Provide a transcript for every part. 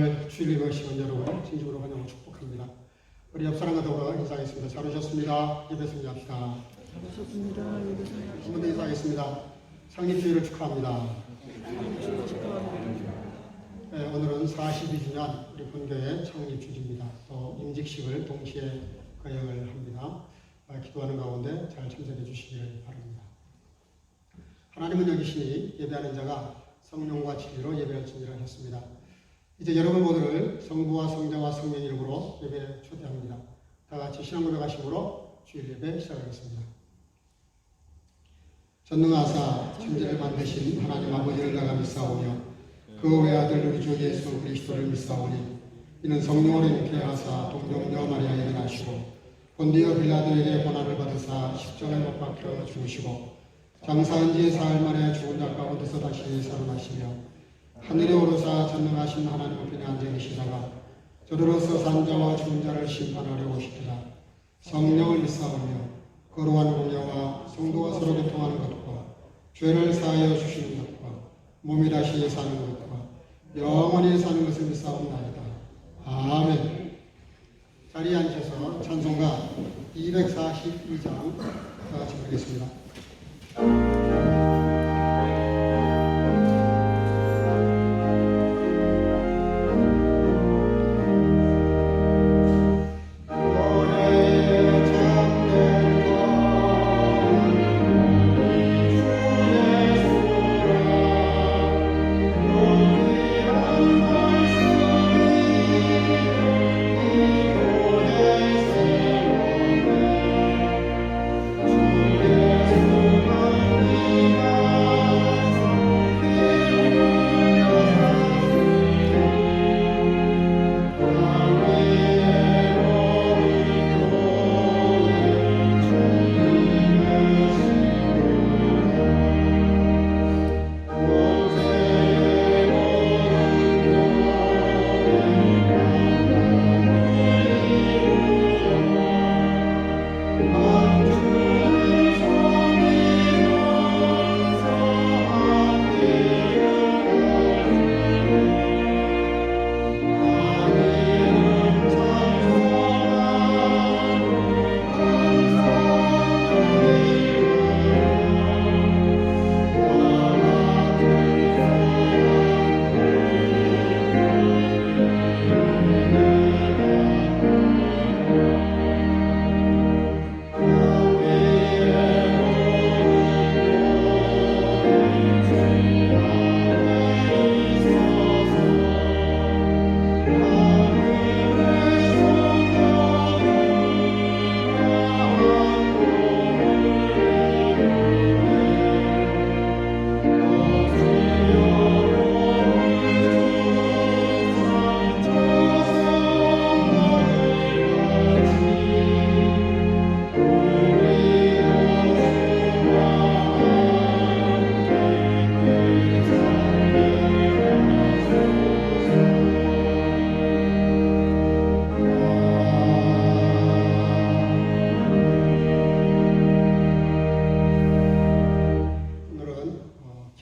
오늘 주일 예배 시간 여러분 진심으로 환영하고 축복합니다. 우리 옆 사람과 더불어 인사하겠습니다. 잘 오셨습니다. 예배 승리합시다. 잘 오셨습니다. 예배 승리합시다. 한 번 더 인사하겠습니다. 상립주일을 축하합니다. 네, 오늘은 42주년 우리 본교의 창립주일입니다. 또 임직식을 동시에 거행을 합니다. 기도하는 가운데 잘 참석해 주시기를 바랍니다. 하나님은 여기시니 예배하는 자가 성령과 진리로 예배할 준비를 하셨습니다. 이제 여러분 모두를 성부와 성자와 성령 이름으로 예배에 초대합니다. 다 같이 신앙 고백하심으로 주일 예배 시작하겠습니다. 전능하사 천지를 만드신 하나님 아버지를 내가 믿사오며 그 외아들 우리 주 예수 그리스도를 믿사오니 이는 성령으로 잉태하사 동정녀 마리아에게 나시고 본디오 빌라도에게 고난을 받으사 십자가에 못 박혀 죽으시고 장사한 지 사흘 만에 죽은 자 가운데서 다시 살아나시며 하늘에 오르사 전능하신 하나님 앞에 앉아 계시다가 저들로서 산자와 죽은 자를 심판하려 오시리라. 성령을 믿사오며 거룩한 공예와 성도가 서로 교통하는 것과 죄를 사하여 주시는 것과 몸이 다시 사는 것과 영원히 사는 것을 믿사옵나이다. 아멘. 자리에 앉으셔서 찬송가 242장 다 같이 부르겠습니다.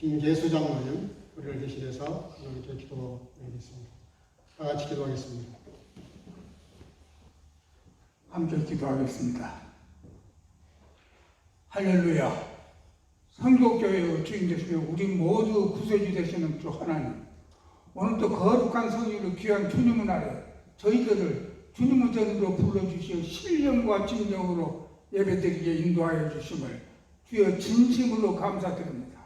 김계수 장로님 우리를 대신해서 하나님께 기도드리겠습니다. 다 같이 기도하겠습니다. 함께 기도하겠습니다. 할렐루야. 성교교회의 주인 되시며 우리 모두 구세주 되시는 주 하나님, 오늘도 거룩한 성령으로 귀한 주님의 날에 저희들을 주님의 전으로 불러주시어 신령과 진정으로 예배드리게 인도하여 주심을 주여 진심으로 감사드립니다.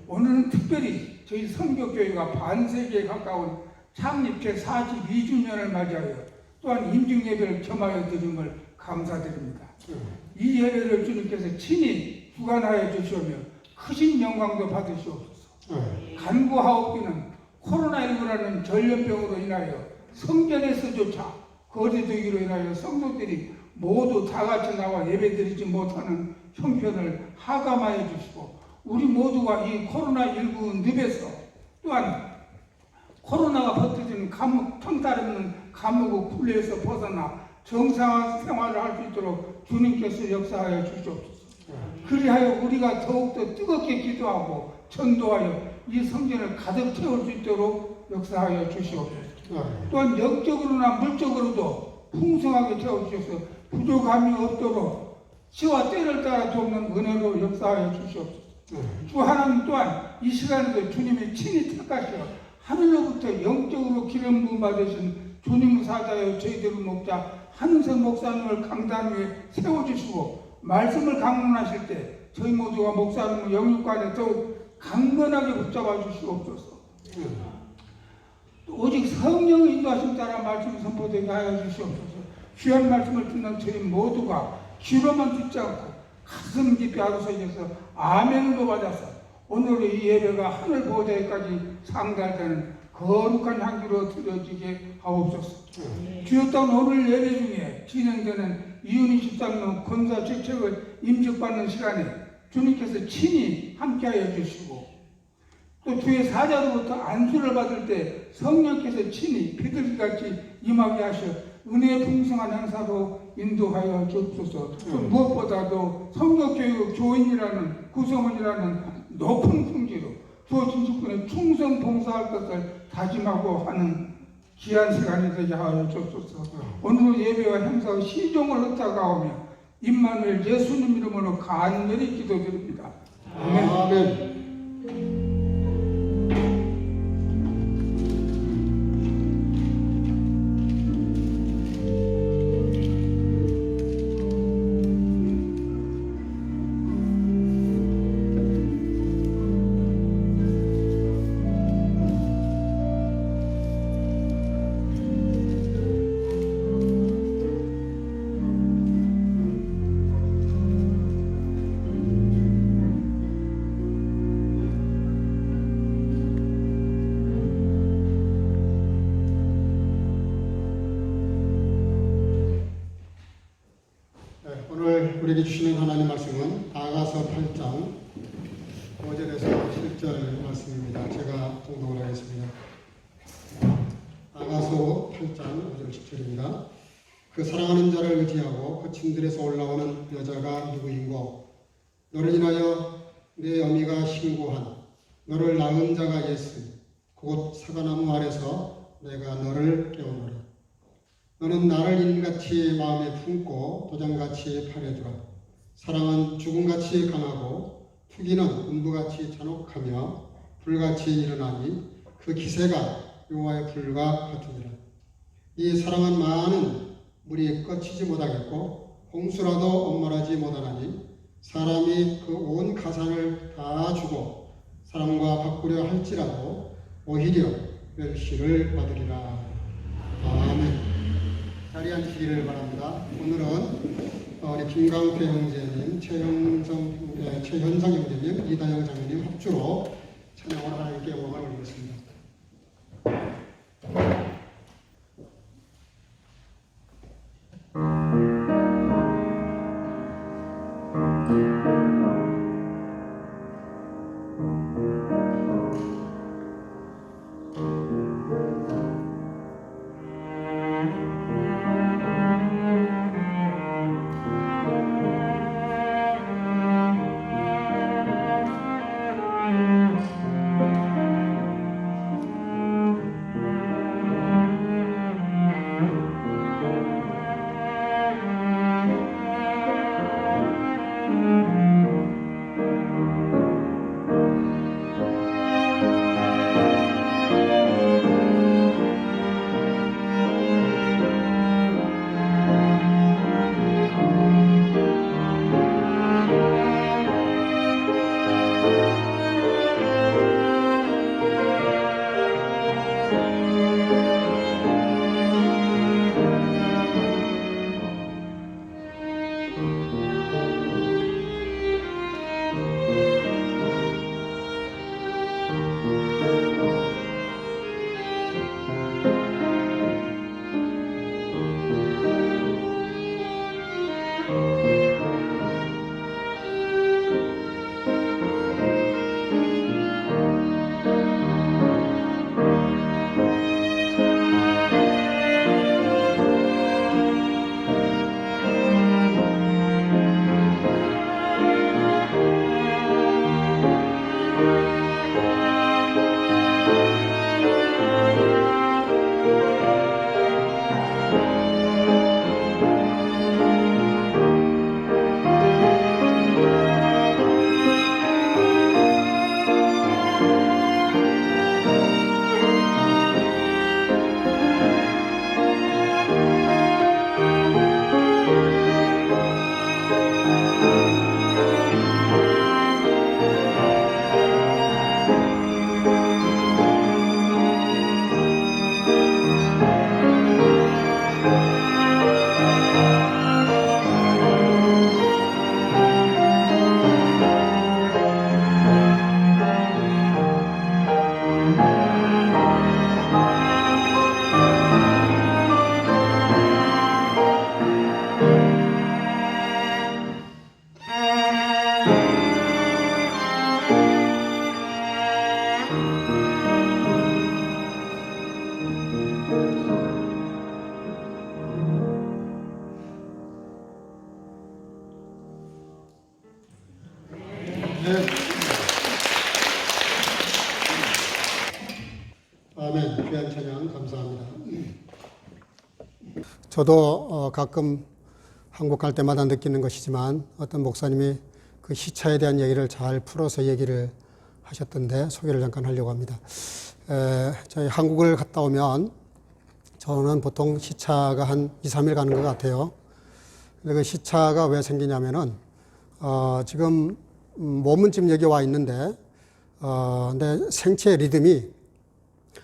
오늘은 특별히 저희 성교교회가 반세기에 가까운 창립 제42주년을 맞이하여 또한 임증예배를 겸하여 드림을 감사드립니다. 이 예배를 주님께서 친히 주관하여 주시오며 크신 영광도 받으시옵소서. 간구하옵기는 코로나19라는 전염병으로 인하여 성전에서조차 거리두기로 인하여 성도들이 모두 다같이 나와 예배드리지 못하는 형편을 하감하여 주시고 우리 모두가 이 코로나19 늪에서 또한 코로나가 퍼뜨리는 평탈없는 감옥의 굴레에서 벗어나 정상한 생활을 할 수 있도록 주님께서 역사하여 주시옵소서. 그리하여 우리가 더욱더 뜨겁게 기도하고 전도하여 이 성전을 가득 채울 수 있도록 역사하여 주시옵소서. 또한 영적으로나 물적으로도 풍성하게 채워주셔서 부족함이 없도록 시와 때를 따라 돕는 은혜로 역사하여 주시옵소서. 주 하나님 또한 이 시간에도 주님이 친히 택하시어 하늘로부터 영적으로 기름 부음 받으신 주님을 사자여 저희들을 목자 한은석 목사님을 강단 위에 세워주시고 말씀을 강론하실 때 저희 모두가 목사님을 영육간에 더욱 강건하게 붙잡아 주시옵소서. 오직 성령의 인도하심 따라 말씀을 선포되게 하여 주시옵소서. 귀한 말씀을 듣는 저희 모두가 귀로만 듣지 않고 가슴 깊이 아로서에서 아멘으로 받아서 오늘의 이 예배가 하늘 보좌에까지 상달되는 거룩한 향기로 드려지게 하옵소서. 주여 또한 오늘 예배 중에 진행되는 이윤희 집사님 권사 직책을 임직받는 시간에 주님께서 친히 함께하여 주시고 또 주의 사자로부터 안수를 받을 때 성령께서 친히 비둘기같이 임하게 하셔 은혜의 풍성한 행사로 인도하여 주옵소서. 또 무엇보다도 성교교육 교인이라는 구성원이라는 높은 품질로 주어진 직분에 충성 봉사할 것을 다짐하고 하는 귀한 시간이 되게 하여 주옵소서. 오늘 예배와 행사의 시종을 흩어가오며 임마누엘 예수님 이름으로 간절히 기도드립니다. 아멘. 아멘. 오늘 우리에게 주시는 하나님 말씀은 아가서 8장 5절에서 7절 말씀입니다. 제가 봉독을 하겠습니다. 아가서 8장 5절 10절입니다. 그 사랑하는 자를 의지하고 거친 들에서 올라오는 여자가 누구인고 너를 인하여 내 어미가 신고한 너를 낳은 자가 예수 곧 사과나무 아래서 내가 너를 깨우노라. 너는 나를 인같이 마음에 품고 도장같이 팔에 두라. 사랑은 죽음같이 강하고 투기는 음부같이 잔혹하며 불같이 일어나니 그 기세가 여호와의 불과 같으니라. 이 사랑은 많은 물이 꺼치지 못하겠고 홍수라도 엄몰하지 못하나니 사람이 그 온 가산을 다 주고 사람과 바꾸려 할지라도 오히려 멸시를 받으리라. 아멘. 자리에 앉히기를 바랍니다. 오늘은 우리 김강태 형제님, 최현상 형제님, 이다영 장로님 합주로 찬양을 하나님께 영광을 올리겠습니다. 저도 가끔 한국 갈 때마다 느끼는 것이지만 어떤 목사님이 그 시차에 대한 얘기를 잘 풀어서 얘기를 하셨던데 소개를 잠깐 하려고 합니다. 저희 한국을 갔다 오면 저는 보통 시차가 한 2, 3일 가는 것 같아요. 근데 그 시차가 왜 생기냐면은 지금 몸은 여기 와 있는데 내 생체 리듬이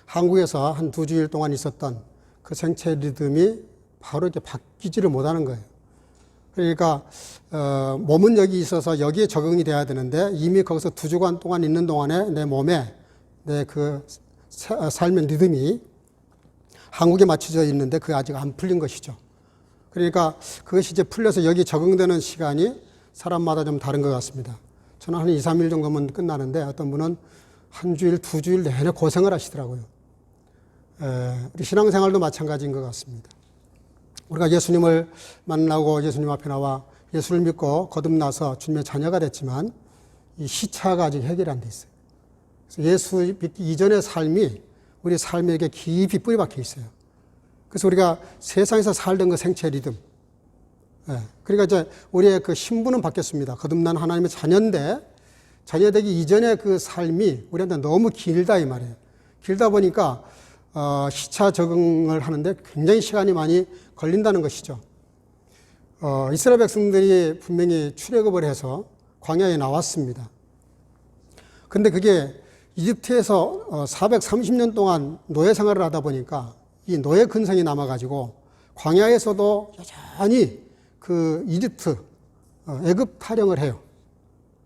한국에서 한 2주일 동안 있었던 그 생체 리듬이 바로 이렇게 바뀌지를 못하는 거예요. 그러니까 몸은 여기 있어서 여기에 적응이 돼야 되는데 이미 거기서 2주간 동안 있는 동안에 내 몸에 내 그 삶의 리듬이 한국에 맞춰져 있는데 그게 아직 안 풀린 것이죠. 그러니까 그것이 이제 풀려서 여기 적응되는 시간이 사람마다 좀 다른 것 같습니다. 저는 한 2, 3일 정도면 끝나는데 어떤 분은 한 주일, 2주일 내내 고생을 하시더라고요. 우리 신앙생활도 마찬가지인 것 같습니다. 우리가 예수님을 만나고 예수님 앞에 나와 예수를 믿고 거듭나서 주님의 자녀가 됐지만 이 시차가 아직 해결이 안 돼 있어요. 그래서 예수 믿기 이전의 삶이 우리 삶에게 깊이 뿌리 박혀 있어요. 그래서 우리가 세상에서 살던 그 생체 리듬, 그러니까 이제 우리의 그 신분은 바뀌었습니다. 거듭난 하나님의 자녀인데 자녀되기 이전의 그 삶이 우리한테 너무 길다 이 말이에요. 길다 보니까 시차 적응을 하는데 굉장히 시간이 많이 걸린다는 것이죠. 이스라엘 백성들이 분명히 출애굽을 해서 광야에 나왔습니다. 근데 그게 이집트에서 430년 동안 노예 생활을 하다 보니까 이 노예 근성이 남아가지고 광야에서도 여전히 그 이집트, 애굽 타령을 해요.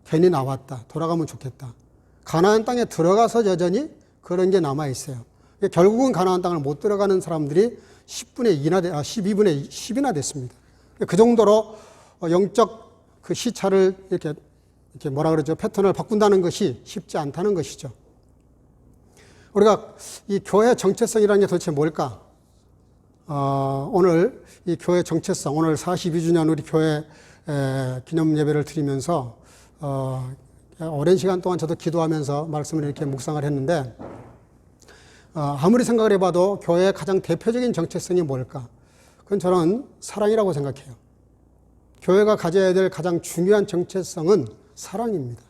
괜히 나왔다. 돌아가면 좋겠다. 가나안 땅에 들어가서 여전히 그런 게 남아있어요. 결국은 가나안 땅을 못 들어가는 사람들이 12분의 10이나 됐습니다. 그 정도로 영적 그 시차를 이렇게 뭐라 그러죠? 패턴을 바꾼다는 것이 쉽지 않다는 것이죠. 우리가 이 교회 정체성이라는 게 도대체 뭘까? 오늘 이 교회 정체성, 오늘 42주년 우리 교회 기념 예배를 드리면서 오랜 시간 동안 저도 기도하면서 말씀을 이렇게 묵상을 했는데 아무리 생각을 해봐도 교회의 가장 대표적인 정체성이 뭘까? 그건 저는 사랑이라고 생각해요. 교회가 가져야 될 가장 중요한 정체성은 사랑입니다.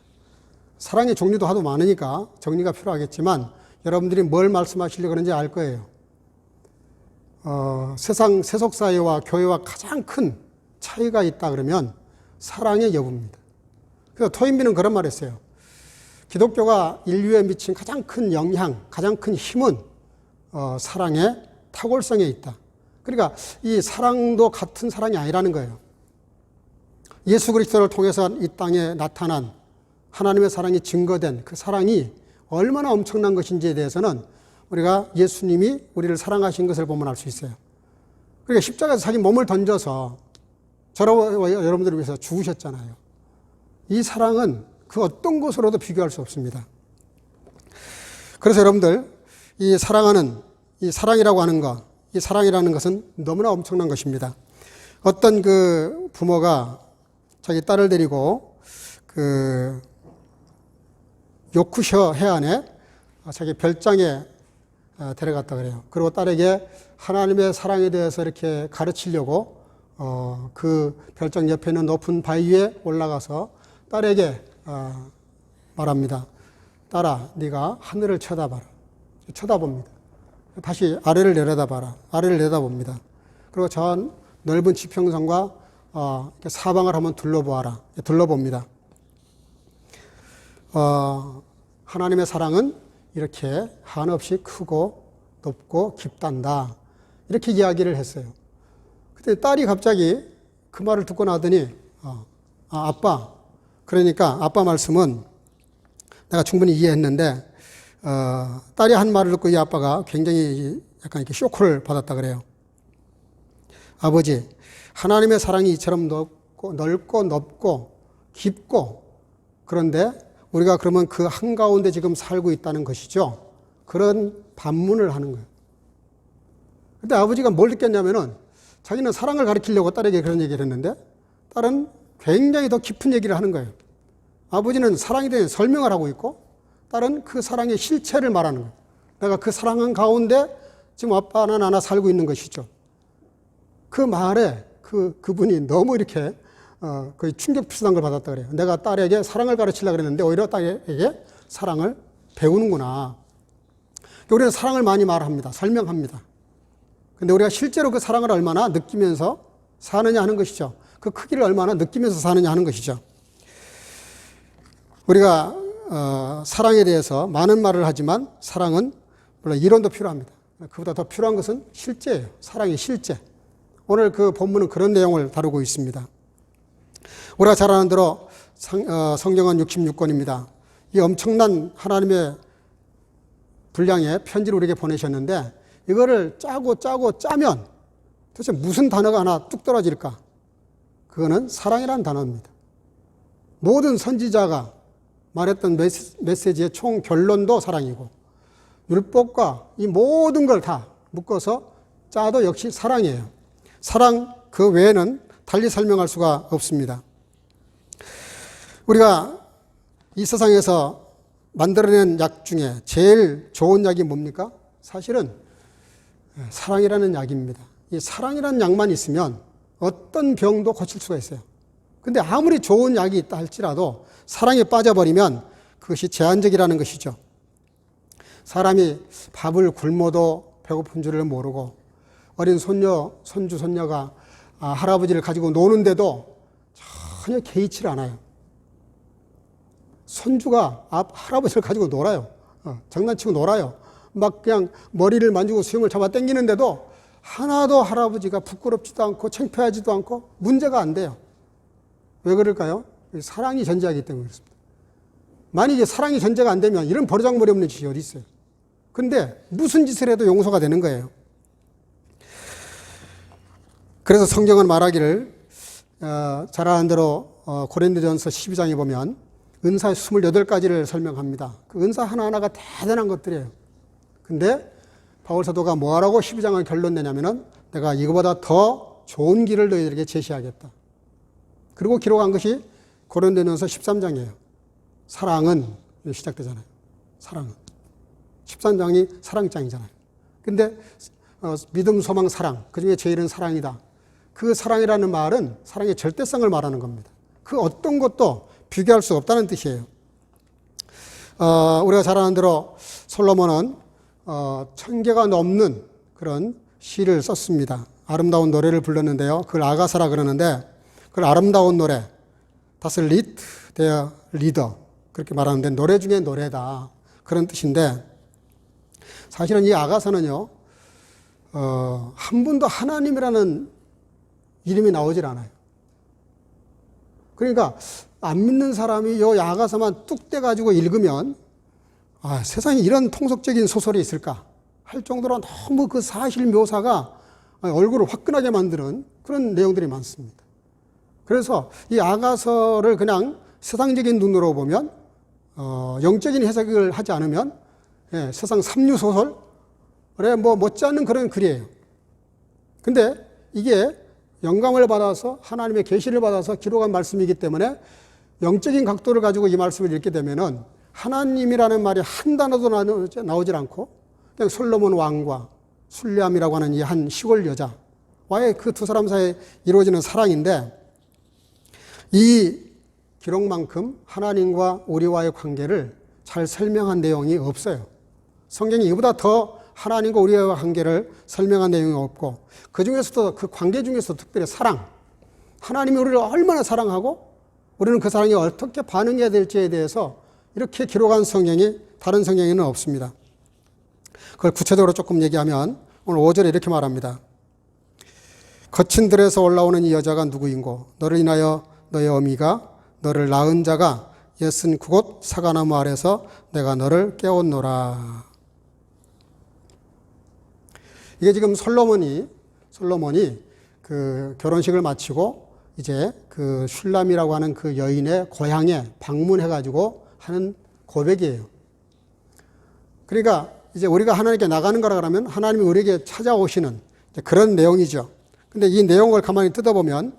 사랑의 종류도 하도 많으니까 정리가 필요하겠지만 여러분들이 뭘 말씀하시려고 그러는지 알 거예요. 세상 세속사회와 교회와 가장 큰 차이가 있다 그러면 사랑의 여부입니다. 그래서 토인비는 그런 말 했어요. 기독교가 인류에 미친 가장 큰 영향, 가장 큰 힘은 사랑의 탁월성에 있다. 그러니까 이 사랑도 같은 사랑이 아니라는 거예요. 예수 그리스도를 통해서 이 땅에 나타난 하나님의 사랑이 증거된 그 사랑이 얼마나 엄청난 것인지에 대해서는 우리가 예수님이 우리를 사랑하신 것을 보면 알 수 있어요. 그러니까 십자가에서 자기 몸을 던져서 저와 여러분들을 위해서 죽으셨잖아요. 이 사랑은 그 어떤 것으로도 비교할 수 없습니다. 그래서 여러분들 이 사랑이라고 하는 것, 이 사랑이라는 것은 너무나 엄청난 것입니다. 어떤 그 부모가 자기 딸을 데리고 그 요쿠셔 해안에 자기 별장에 데려갔다 그래요. 그리고 딸에게 하나님의 사랑에 대해서 이렇게 가르치려고 그 별장 옆에 있는 높은 바위 위에 올라가서 딸에게 말합니다. 딸아, 네가 하늘을 쳐다봐라. 쳐다봅니다. 다시 아래를 내려다봐라. 아래를 내다봅니다. 그리고 저 넓은 지평선과 사방을 한번 둘러보아라. 둘러봅니다. 하나님의 사랑은 이렇게 한없이 크고 높고 깊단다. 이렇게 이야기를 했어요. 그때 딸이 갑자기 그 말을 듣고 나더니 아빠, 그러니까 아빠 말씀은 내가 충분히 이해했는데 딸이 한 말을 듣고 이 아빠가 굉장히 약간 이렇게 쇼크를 받았다 그래요. 아버지, 하나님의 사랑이 이처럼 넓고 넓고 깊고 그런데 우리가 그러면 그 한가운데 지금 살고 있다는 것이죠. 그런 반문을 하는 거예요. 근데 아버지가 뭘 느꼈냐면은 자기는 사랑을 가르치려고 딸에게 그런 얘기를 했는데 딸은 굉장히 더 깊은 얘기를 하는 거예요. 아버지는 사랑에 대해 설명을 하고 있고 딸은 그 사랑의 실체를 말하는 거예요. 내가 그 사랑한 가운데 지금 아빠나 나나 살고 있는 것이죠. 그 말에 그분이 너무 이렇게 거의 충격 비슷한 걸 받았다 그래요. 내가 딸에게 사랑을 가르치려고 그랬는데 오히려 딸에게 사랑을 배우는구나. 우리는 사랑을 많이 말합니다. 설명합니다. 근데 우리가 실제로 그 사랑을 얼마나 느끼면서 사느냐 하는 것이죠. 그 크기를 얼마나 느끼면서 사느냐 하는 것이죠. 우리가 사랑에 대해서 많은 말을 하지만 사랑은 물론 이론도 필요합니다. 그보다 더 필요한 것은 실제예요. 사랑의 실제. 오늘 그 본문은 그런 내용을 다루고 있습니다. 우리가 잘 아는 대로 성경은 66권입니다. 이 엄청난 하나님의 분량의 편지를 우리에게 보내셨는데 이거를 짜고 짜면 도대체 무슨 단어가 하나 뚝 떨어질까? 그거는 사랑이라는 단어입니다. 모든 선지자가 말했던 메시지의 총 결론도 사랑이고 율법과 이 모든 걸 다 묶어서 짜도 역시 사랑이에요. 사랑 그 외에는 달리 설명할 수가 없습니다. 우리가 이 세상에서 만들어낸 약 중에 제일 좋은 약이 뭡니까? 사실은 사랑이라는 약입니다. 이 사랑이라는 약만 있으면 어떤 병도 고칠 수가 있어요. 근데 아무리 좋은 약이 있다 할지라도 사랑에 빠져버리면 그것이 제한적이라는 것이죠. 사람이 밥을 굶어도 배고픈 줄을 모르고 어린 손주, 손녀가 할아버지를 가지고 노는데도 전혀 개의치를 않아요. 손주가 할아버지를 가지고 놀아요. 장난치고 놀아요. 막 그냥 머리를 만지고 수염을 잡아 당기는데도 하나도 할아버지가 부끄럽지도 않고 창피하지도 않고 문제가 안 돼요. 왜 그럴까요? 사랑이 전제하기 때문에 그렇습니다. 만약에 사랑이 전제가 안 되면 이런 버르장머리 없는 짓이 어디 있어요. 근데 무슨 짓을 해도 용서가 되는 거예요. 그래서 성경은 말하기를 잘 아는 대로 고린도전서 12장에 보면 은사 28가지를 설명합니다. 그 은사 하나하나가 대단한 것들이에요. 근데 바울 사도가 뭐하라고 12장을 결론 내냐면은 내가 이거보다 더 좋은 길을 너희들에게 제시하겠다. 그리고 기록한 것이 고린도전서 13장이에요. 사랑은 시작되잖아요. 사랑은. 13장이 사랑장이잖아요. 근데 믿음, 소망, 사랑. 그 중에 제일은 사랑이다. 그 사랑이라는 말은 사랑의 절대성을 말하는 겁니다. 그 어떤 것도 비교할 수 없다는 뜻이에요. 우리가 잘 아는 대로 솔로몬은 1000개가 넘는 그런 시를 썼습니다. 아름다운 노래를 불렀는데요. 그걸 아가사라 그러는데 그걸 아름다운 노래, das Lied der Lieder 그렇게 말하는데 노래 중에 노래다 그런 뜻인데 사실은 이 아가사는요 한 번도 하나님이라는 이름이 나오질 않아요. 그러니까 안 믿는 사람이 이 아가사만 뚝 떼가지고 읽으면 세상에 이런 통속적인 소설이 있을까 할 정도로 너무 그 사실 묘사가 얼굴을 화끈하게 만드는 그런 내용들이 많습니다. 그래서 이 아가서를 그냥 세상적인 눈으로 보면 영적인 해석을 하지 않으면 세상 삼류소설에 못지않는 그런 글이에요. 근데 이게 영감을 받아서 하나님의 계시를 받아서 기록한 말씀이기 때문에 영적인 각도를 가지고 이 말씀을 읽게 되면은 하나님이라는 말이 한 단어도 나오질 않고 그냥 솔로몬 왕과 술레암이라고 하는 이 한 시골 여자와의 그 두 사람 사이에 이루어지는 사랑인데 이 기록만큼 하나님과 우리와의 관계를 잘 설명한 내용이 없어요. 성경이 이보다 더 하나님과 우리와의 관계를 설명한 내용이 없고 그 중에서도 그 관계 중에서 특별히 사랑, 하나님이 우리를 얼마나 사랑하고 우리는 그 사랑에 어떻게 반응해야 될지에 대해서 이렇게 기록한 성경이 다른 성경에는 없습니다. 그걸 구체적으로 조금 얘기하면 오늘 5절에 이렇게 말합니다. 거친 들에서 올라오는 이 여자가 누구인고 너를 인하여 너의 어미가 너를 낳은 자가 69곳 사과나무 아래서 내가 너를 깨웠노라. 이게 지금 솔로몬이 그 결혼식을 마치고 이제 그 슐람이라고 하는 그 여인의 고향에 방문해가지고 하는 고백이에요. 그러니까 이제 우리가 하나님께 나가는 거라 그러면 하나님이 우리에게 찾아오시는 그런 내용이죠. 근데 이 내용을 가만히 뜯어보면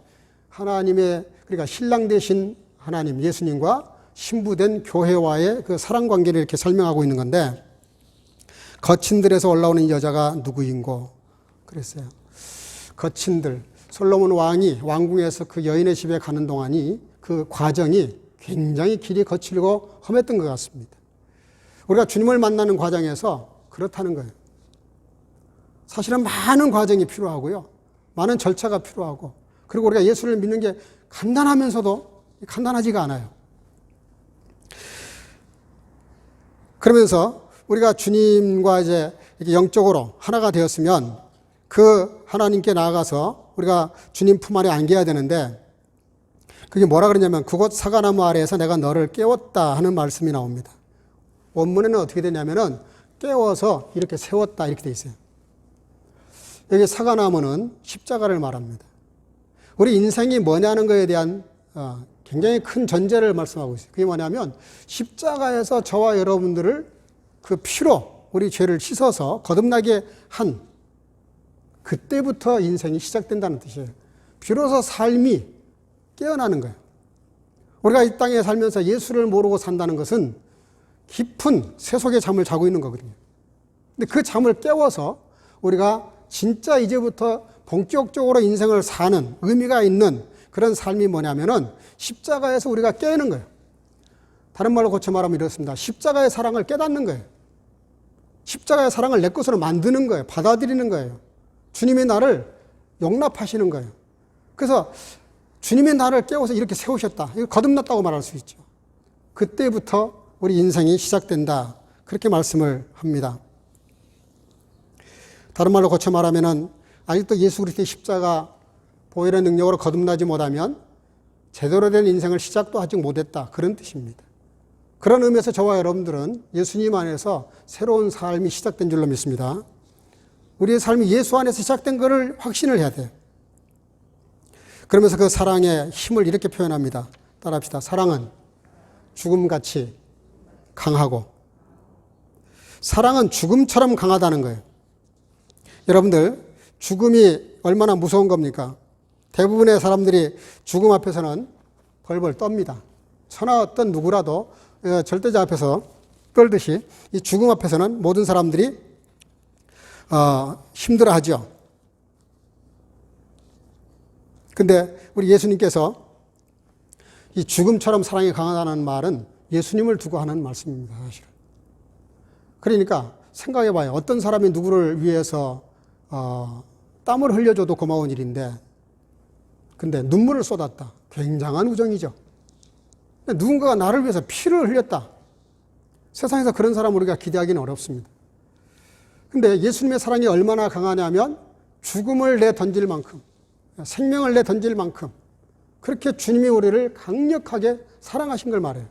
하나님의 그러니까 신랑 되신 하나님 예수님과 신부된 교회와의 그 사랑 관계를 이렇게 설명하고 있는 건데 거친 들에서 올라오는 여자가 누구인고 그랬어요. 거친들, 솔로몬 왕이 왕궁에서 그 여인의 집에 가는 동안이 그 과정이 굉장히 길이 거칠고 험했던 것 같습니다. 우리가 주님을 만나는 과정에서 그렇다는 거예요. 사실은 많은 과정이 필요하고요. 많은 절차가 필요하고, 그리고 우리가 예수를 믿는 게 간단하면서도 간단하지가 않아요. 그러면서 우리가 주님과 이제 이렇게 영적으로 하나가 되었으면 그 하나님께 나아가서 우리가 주님 품 안에 안겨야 되는데, 그게 뭐라 그러냐면 그곳 사과나무 아래에서 내가 너를 깨웠다 하는 말씀이 나옵니다. 원문에는 어떻게 되냐면은 깨워서 이렇게 세웠다 이렇게 돼 있어요. 여기 사과나무는 십자가를 말합니다. 우리 인생이 뭐냐는 것에 대한 굉장히 큰 전제를 말씀하고 있어요. 그게 뭐냐면 십자가에서 저와 여러분들을 그 피로 우리 죄를 씻어서 거듭나게 한 그때부터 인생이 시작된다는 뜻이에요. 비로소 삶이 깨어나는 거예요. 우리가 이 땅에 살면서 예수를 모르고 산다는 것은 깊은 세속의 잠을 자고 있는 거거든요. 근데 그 잠을 깨워서 우리가 진짜 이제부터 본격적으로 인생을 사는 의미가 있는 그런 삶이 뭐냐면은 십자가에서 우리가 깨는 거예요. 다른 말로 고쳐 말하면 이렇습니다. 십자가의 사랑을 깨닫는 거예요. 십자가의 사랑을 내 것으로 만드는 거예요. 받아들이는 거예요. 주님이 나를 용납하시는 거예요. 그래서 주님이 나를 깨워서 이렇게 세우셨다. 이거 거듭났다고 말할 수 있죠. 그때부터 우리 인생이 시작된다. 그렇게 말씀을 합니다. 다른 말로 고쳐 말하면은 아직도 예수 그리스도의 십자가 보혈의 능력으로 거듭나지 못하면 제대로 된 인생을 시작도 아직 못했다. 그런 뜻입니다. 그런 의미에서 저와 여러분들은 예수님 안에서 새로운 삶이 시작된 줄로 믿습니다. 우리의 삶이 예수 안에서 시작된 것을 확신을 해야 돼요. 그러면서 그 사랑의 힘을 이렇게 표현합니다. 따라합시다. 사랑은 죽음같이 강하고, 사랑은 죽음처럼 강하다는 거예요. 여러분들, 죽음이 얼마나 무서운 겁니까? 대부분의 사람들이 죽음 앞에서는 벌벌 떱니다. 천하 어떤 누구라도 절대자 앞에서 떨듯이 이 죽음 앞에서는 모든 사람들이 힘들어하죠. 근데 우리 예수님께서 이 죽음처럼 사랑이 강하다는 말은 예수님을 두고 하는 말씀입니다, 사실은. 그러니까 생각해봐요. 어떤 사람이 누구를 위해서 땀을 흘려줘도 고마운 일인데, 근데 눈물을 쏟았다. 굉장한 우정이죠. 근데 누군가가 나를 위해서 피를 흘렸다. 세상에서 그런 사람 우리가 기대하기는 어렵습니다. 근데 예수님의 사랑이 얼마나 강하냐면 죽음을 내던질 만큼, 생명을 내던질 만큼 그렇게 주님이 우리를 강력하게 사랑하신 걸 말해요.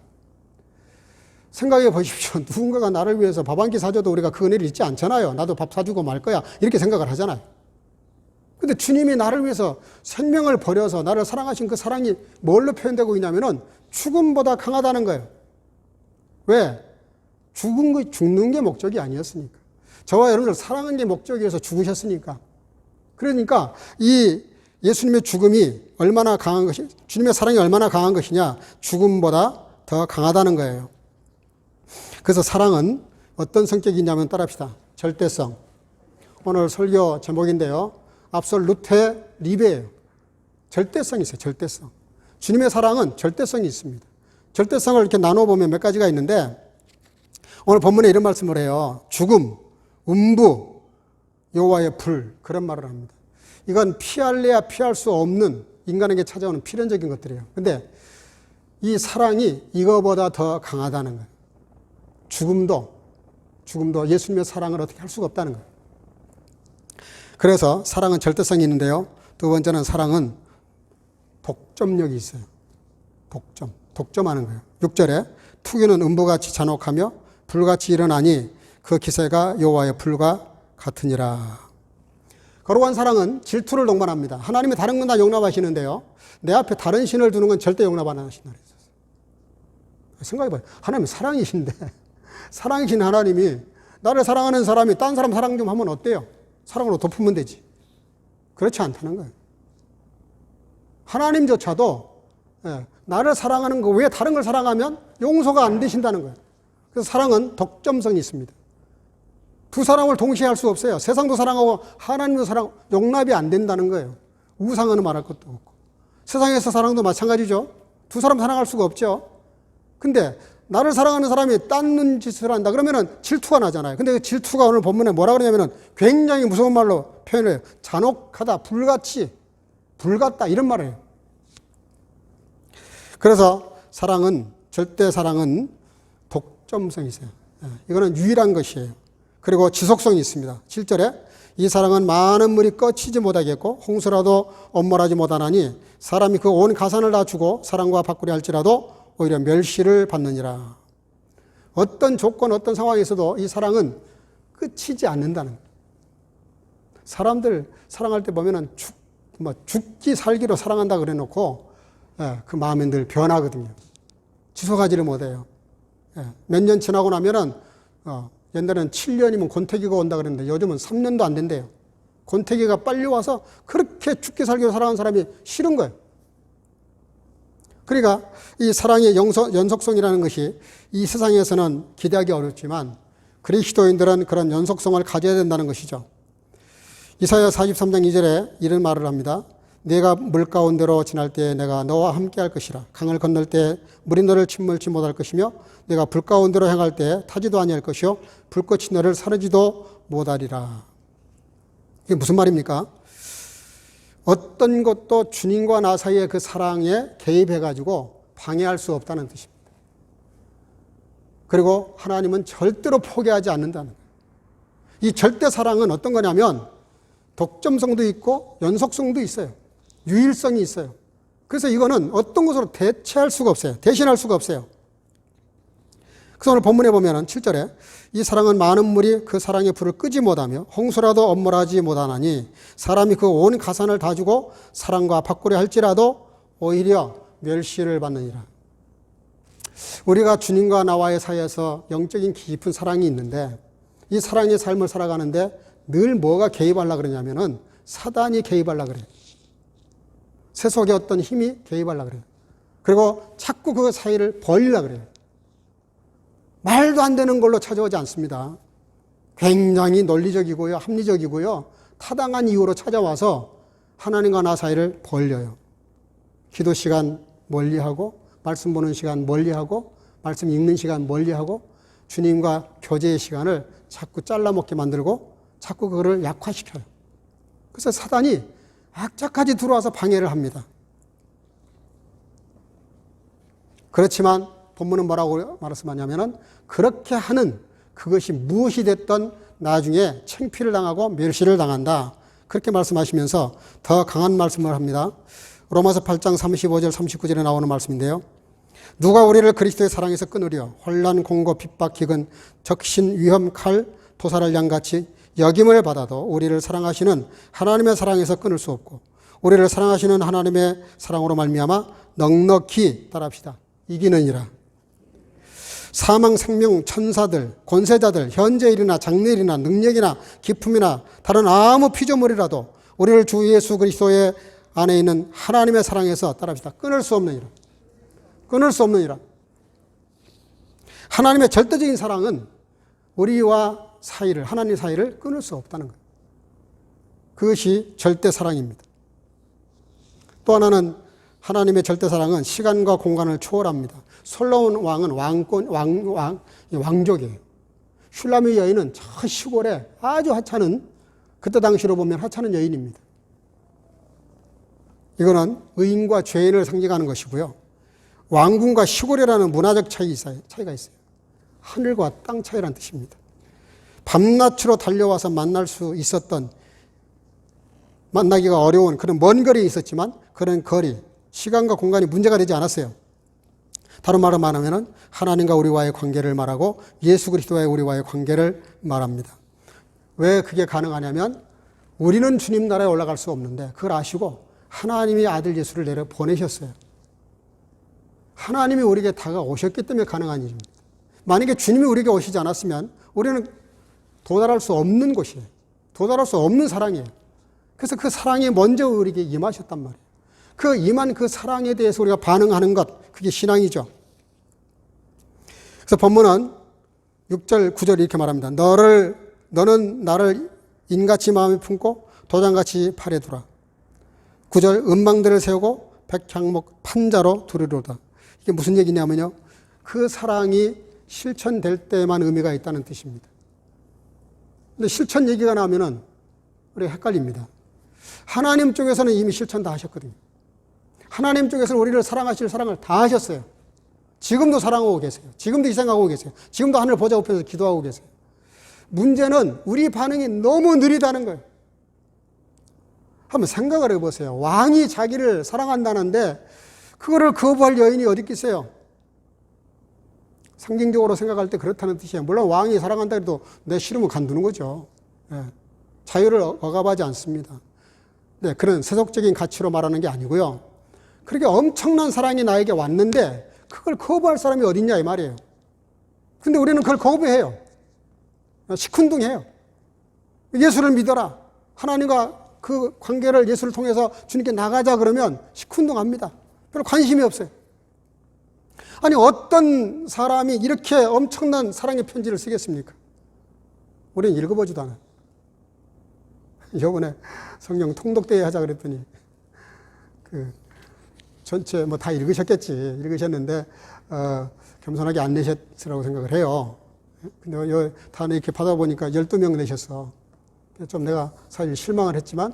생각해 보십시오. 누군가가 나를 위해서 밥 한 끼 사줘도 우리가 그 은혜를 잊지 않잖아요. 나도 밥 사주고 말 거야. 이렇게 생각을 하잖아요. 근데 주님이 나를 위해서 생명을 버려서 나를 사랑하신 그 사랑이 뭘로 표현되고 있냐면은 죽음보다 강하다는 거예요. 왜? 죽는 게 목적이 아니었으니까. 저와 여러분들 사랑하는 게 목적이어서 죽으셨으니까. 그러니까 이 예수님의 죽음이 얼마나 강한 것이, 주님의 사랑이 얼마나 강한 것이냐, 죽음보다 더 강하다는 거예요. 그래서 사랑은 어떤 성격이냐면 따라합시다. 절대성. 오늘 설교 제목인데요. 압솔루테 리베예요. 절대성이 있어요. 절대성. 주님의 사랑은 절대성이 있습니다. 절대성을 이렇게 나눠보면 몇 가지가 있는데, 오늘 본문에 이런 말씀을 해요. 죽음, 음부, 여호와의 불, 그런 말을 합니다. 이건 피할래야 피할 수 없는 인간에게 찾아오는 필연적인 것들이에요. 근데 이 사랑이 이거보다 더 강하다는 거예요. 죽음도 예수님의 사랑을 어떻게 할 수가 없다는 거예요. 그래서 사랑은 절대성이 있는데요. 두 번째는 사랑은 독점력이 있어요. 독점하는 거예요. 6절에 투기는 음부같이 잔혹하며 불같이 일어나니 그 기세가 여호와의 불과 같으니라. 거룩한 사랑은 질투를 동반합니다. 하나님이 다른 건 다 용납하시는데요. 내 앞에 다른 신을 두는 건 절대 용납 안 하신다. 생각해봐요. 하나님은 사랑이신데, 사랑이신 하나님이 나를 사랑하는 사람이 딴 사람 사랑 좀 하면 어때요? 사랑으로 덮으면 되지. 그렇지 않다는 거예요. 하나님조차도 나를 사랑하는 거 왜 다른 걸 사랑하면 용서가 안 되신다는 거예요. 그래서 사랑은 독점성이 있습니다. 두 사람을 동시에 할 수 없어요. 세상도 사랑하고 하나님도 사랑, 용납이 안 된다는 거예요. 우상은 말할 것도 없고. 세상에서 사랑도 마찬가지죠. 두 사람 사랑할 수가 없죠. 근데 나를 사랑하는 사람이 딴 짓을 한다 그러면은 질투가 나잖아요. 근데 그 질투가 오늘 본문에 뭐라 그러냐면은 굉장히 무서운 말로 표현해요. 잔혹하다, 불같이, 불같다 이런 말을 해요. 그래서 사랑은, 절대 사랑은 독점성이 있어요. 이거는 유일한 것이에요. 그리고 지속성이 있습니다. 7절에 이 사랑은 많은 물이 꺼치지 못하겠고 홍수라도 엄몰하지 못하나니 사람이 그 온 가산을 다 주고 사랑과 바꾸려 할지라도 오히려 멸시를 받느니라. 어떤 조건, 어떤 상황에서도 이 사랑은 끝이지 않는다는 거예요. 사람들 사랑할 때 보면은 죽기 살기로 사랑한다 그래 놓고 그 마음이 늘 변하거든요. 지속하지를 못해요. 몇 년 지나고 나면은 옛날에는 7년이면 권태기가 온다 그랬는데 요즘은 3년도 안 된대요. 권태기가 빨리 와서 그렇게 죽기 살기로 사랑하는 사람이 싫은 거예요. 그러니까 이 사랑의 연속성이라는 것이 이 세상에서는 기대하기 어렵지만 그리스도인들은 그런 연속성을 가져야 된다는 것이죠. 이사야 43장 2절에 이런 말을 합니다. 내가 물 가운데로 지날 때 내가 너와 함께 할 것이라. 강을 건널 때 물이 너를 침몰치 못할 것이며 내가 불 가운데로 행할 때 타지도 아니할 것이요 불꽃이 너를 사르지도 못하리라. 이게 무슨 말입니까? 어떤 것도 주님과 나 사이의 그 사랑에 개입해가지고 방해할 수 없다는 뜻입니다. 그리고 하나님은 절대로 포기하지 않는다는 거예요. 이 절대 사랑은 어떤 거냐면 독점성도 있고 연속성도 있어요. 유일성이 있어요. 그래서 이거는 어떤 것으로 대체할 수가 없어요. 대신할 수가 없어요. 그래서 오늘 본문에 보면 7절에 이 사랑은 많은 물이 그 사랑의 불을 끄지 못하며 홍수라도 엄몰하지 못하나니 사람이 그 온 가산을 다 주고 사랑과 바꾸려 할지라도 오히려 멸시를 받느니라. 우리가 주님과 나와의 사이에서 영적인 깊은 사랑이 있는데 이 사랑의 삶을 살아가는데 늘 뭐가 개입하려고 그러냐면은 사단이 개입하려고 그래요. 세속의 어떤 힘이 개입하려고 그래요. 그리고 자꾸 그 사이를 벌리려고 그래요. 말도 안 되는 걸로 찾아오지 않습니다. 굉장히 논리적이고요, 합리적이고요, 타당한 이유로 찾아와서 하나님과 나 사이를 벌려요. 기도 시간 멀리하고, 말씀 보는 시간 멀리하고, 말씀 읽는 시간 멀리하고, 주님과 교제의 시간을 자꾸 잘라먹게 만들고 자꾸 그거를 약화시켜요. 그래서 사단이 악착같이 들어와서 방해를 합니다. 그렇지만 본문은 뭐라고 말씀하냐면은 그렇게 하는 그것이 무엇이 됐던 나중에 창피를 당하고 멸시를 당한다. 그렇게 말씀하시면서 더 강한 말씀을 합니다. 로마서 8장 35절 39절에 나오는 말씀인데요. 누가 우리를 그리스도의 사랑에서 끊으려 혼란, 공고, 핍박, 기근, 적신, 위험, 칼, 도살할 양같이 여김을 받아도 우리를 사랑하시는 하나님의 사랑에서 끊을 수 없고 우리를 사랑하시는 하나님의 사랑으로 말미암아 넉넉히 따라합시다. 이기느니라. 사망, 생명, 천사들, 권세자들, 현재 일이나 장래 일이나 능력이나 기품이나 다른 아무 피조물이라도 우리를 주 예수 그리스도의 안에 있는 하나님의 사랑에서 따라합시다. 끊을 수 없느니라. 끊을 수 없느니라. 하나님의 절대적인 사랑은 우리와 사이를, 하나님 사이를 끊을 수 없다는 거예요. 그것이 절대 사랑입니다. 또 하나는 하나님의 절대 사랑은 시간과 공간을 초월합니다. 솔로몬 왕은 왕족이에요. 슐라미 여인은 저 시골에 아주 하찮은, 그때 당시로 보면 하찮은 여인입니다. 이거는 의인과 죄인을 상징하는 것이고요. 왕궁과 시골이라는 문화적 차이가 있어요. 하늘과 땅 차이라는 뜻입니다. 밤낮으로 달려와서 만날 수 있었던, 만나기가 어려운 그런 먼 거리에 있었지만 그런 거리, 시간과 공간이 문제가 되지 않았어요. 다른 말로 말하면 하나님과 우리와의 관계를 말하고 예수 그리스도와의 우리와의 관계를 말합니다. 왜 그게 가능하냐면 우리는 주님 나라에 올라갈 수 없는데 그걸 아시고 하나님이 아들 예수를 내려 보내셨어요. 하나님이 우리에게 다가오셨기 때문에 가능한 일입니다. 만약에 주님이 우리에게 오시지 않았으면 우리는 도달할 수 없는 곳이에요. 도달할 수 없는 사랑이에요. 그래서 그 사랑이 먼저 우리에게 임하셨단 말이에요. 그 임한 그 사랑에 대해서 우리가 반응하는 것, 그게 신앙이죠. 그래서 본문은 6절, 9절 이렇게 말합니다. 너를 너는 나를 인같이 마음에 품고 도장같이 팔에 두라. 9절 음망들을 세우고 백향목 판자로 두르로다. 이게 무슨 얘기냐면요. 그 사랑이 실천될 때만 의미가 있다는 뜻입니다. 근데 실천 얘기가 나오면은 우리가 헷갈립니다. 하나님 쪽에서는 이미 실천 다 하셨거든요. 하나님 쪽에서는 우리를 사랑하실 사랑을 다 하셨어요. 지금도 사랑하고 계세요. 지금도 희생하고 계세요. 지금도 하늘 보좌 우편에서 기도하고 계세요. 문제는 우리 반응이 너무 느리다는 거예요. 한번 생각을 해보세요. 왕이 자기를 사랑한다는데 그거를 거부할 여인이 어디 있겠어요? 상징적으로 생각할 때 그렇다는 뜻이에요. 물론 왕이 사랑한다 해도 내 싫으면 간두는 거죠. 예. 자유를 억압하지 않습니다. 네, 그런 세속적인 가치로 말하는 게 아니고요. 그렇게 엄청난 사랑이 나에게 왔는데 그걸 거부할 사람이 어딨냐 이 말이에요. 근데 우리는 그걸 거부해요. 시큰둥해요. 예수를 믿어라. 하나님과 그 관계를 예수를 통해서 주님께 나가자 그러면 시큰둥합니다. 별로 관심이 없어요. 아니 어떤 사람이 이렇게 엄청난 사랑의 편지를 쓰겠습니까? 우리는 읽어보지도 않아요. 이번에 성경 통독대회 하자 그랬더니 그 전체 뭐 다 읽으셨는데 겸손하게 안 내셨으라고 생각을 해요. 근데 다 이렇게 받아보니까 12명 내셨어. 좀 내가 사실 실망을 했지만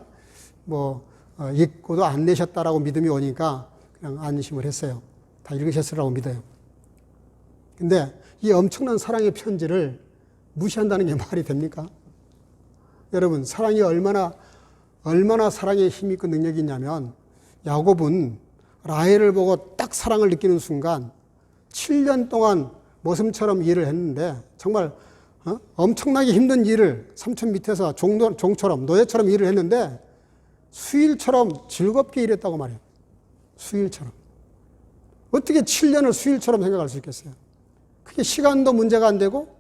읽고도 안 내셨다라고 믿음이 오니까 그냥 안심을 했어요. 다 읽으셨으라고 믿어요. 근데 이 엄청난 사랑의 편지를 무시한다는 게 말이 됩니까? 여러분, 사랑이 얼마나 사랑의 힘이 있고 능력이 있냐면 야곱은 라헬을 보고 딱 사랑을 느끼는 순간 7년 동안 머슴처럼 일을 했는데 정말 엄청나게 힘든 일을 삼촌 밑에서 종처럼 노예처럼 일을 했는데 수일처럼 즐겁게 일했다고 말해요. 수일처럼. 어떻게 7년을 수일처럼 생각할 수 있겠어요? 그게 시간도 문제가 안 되고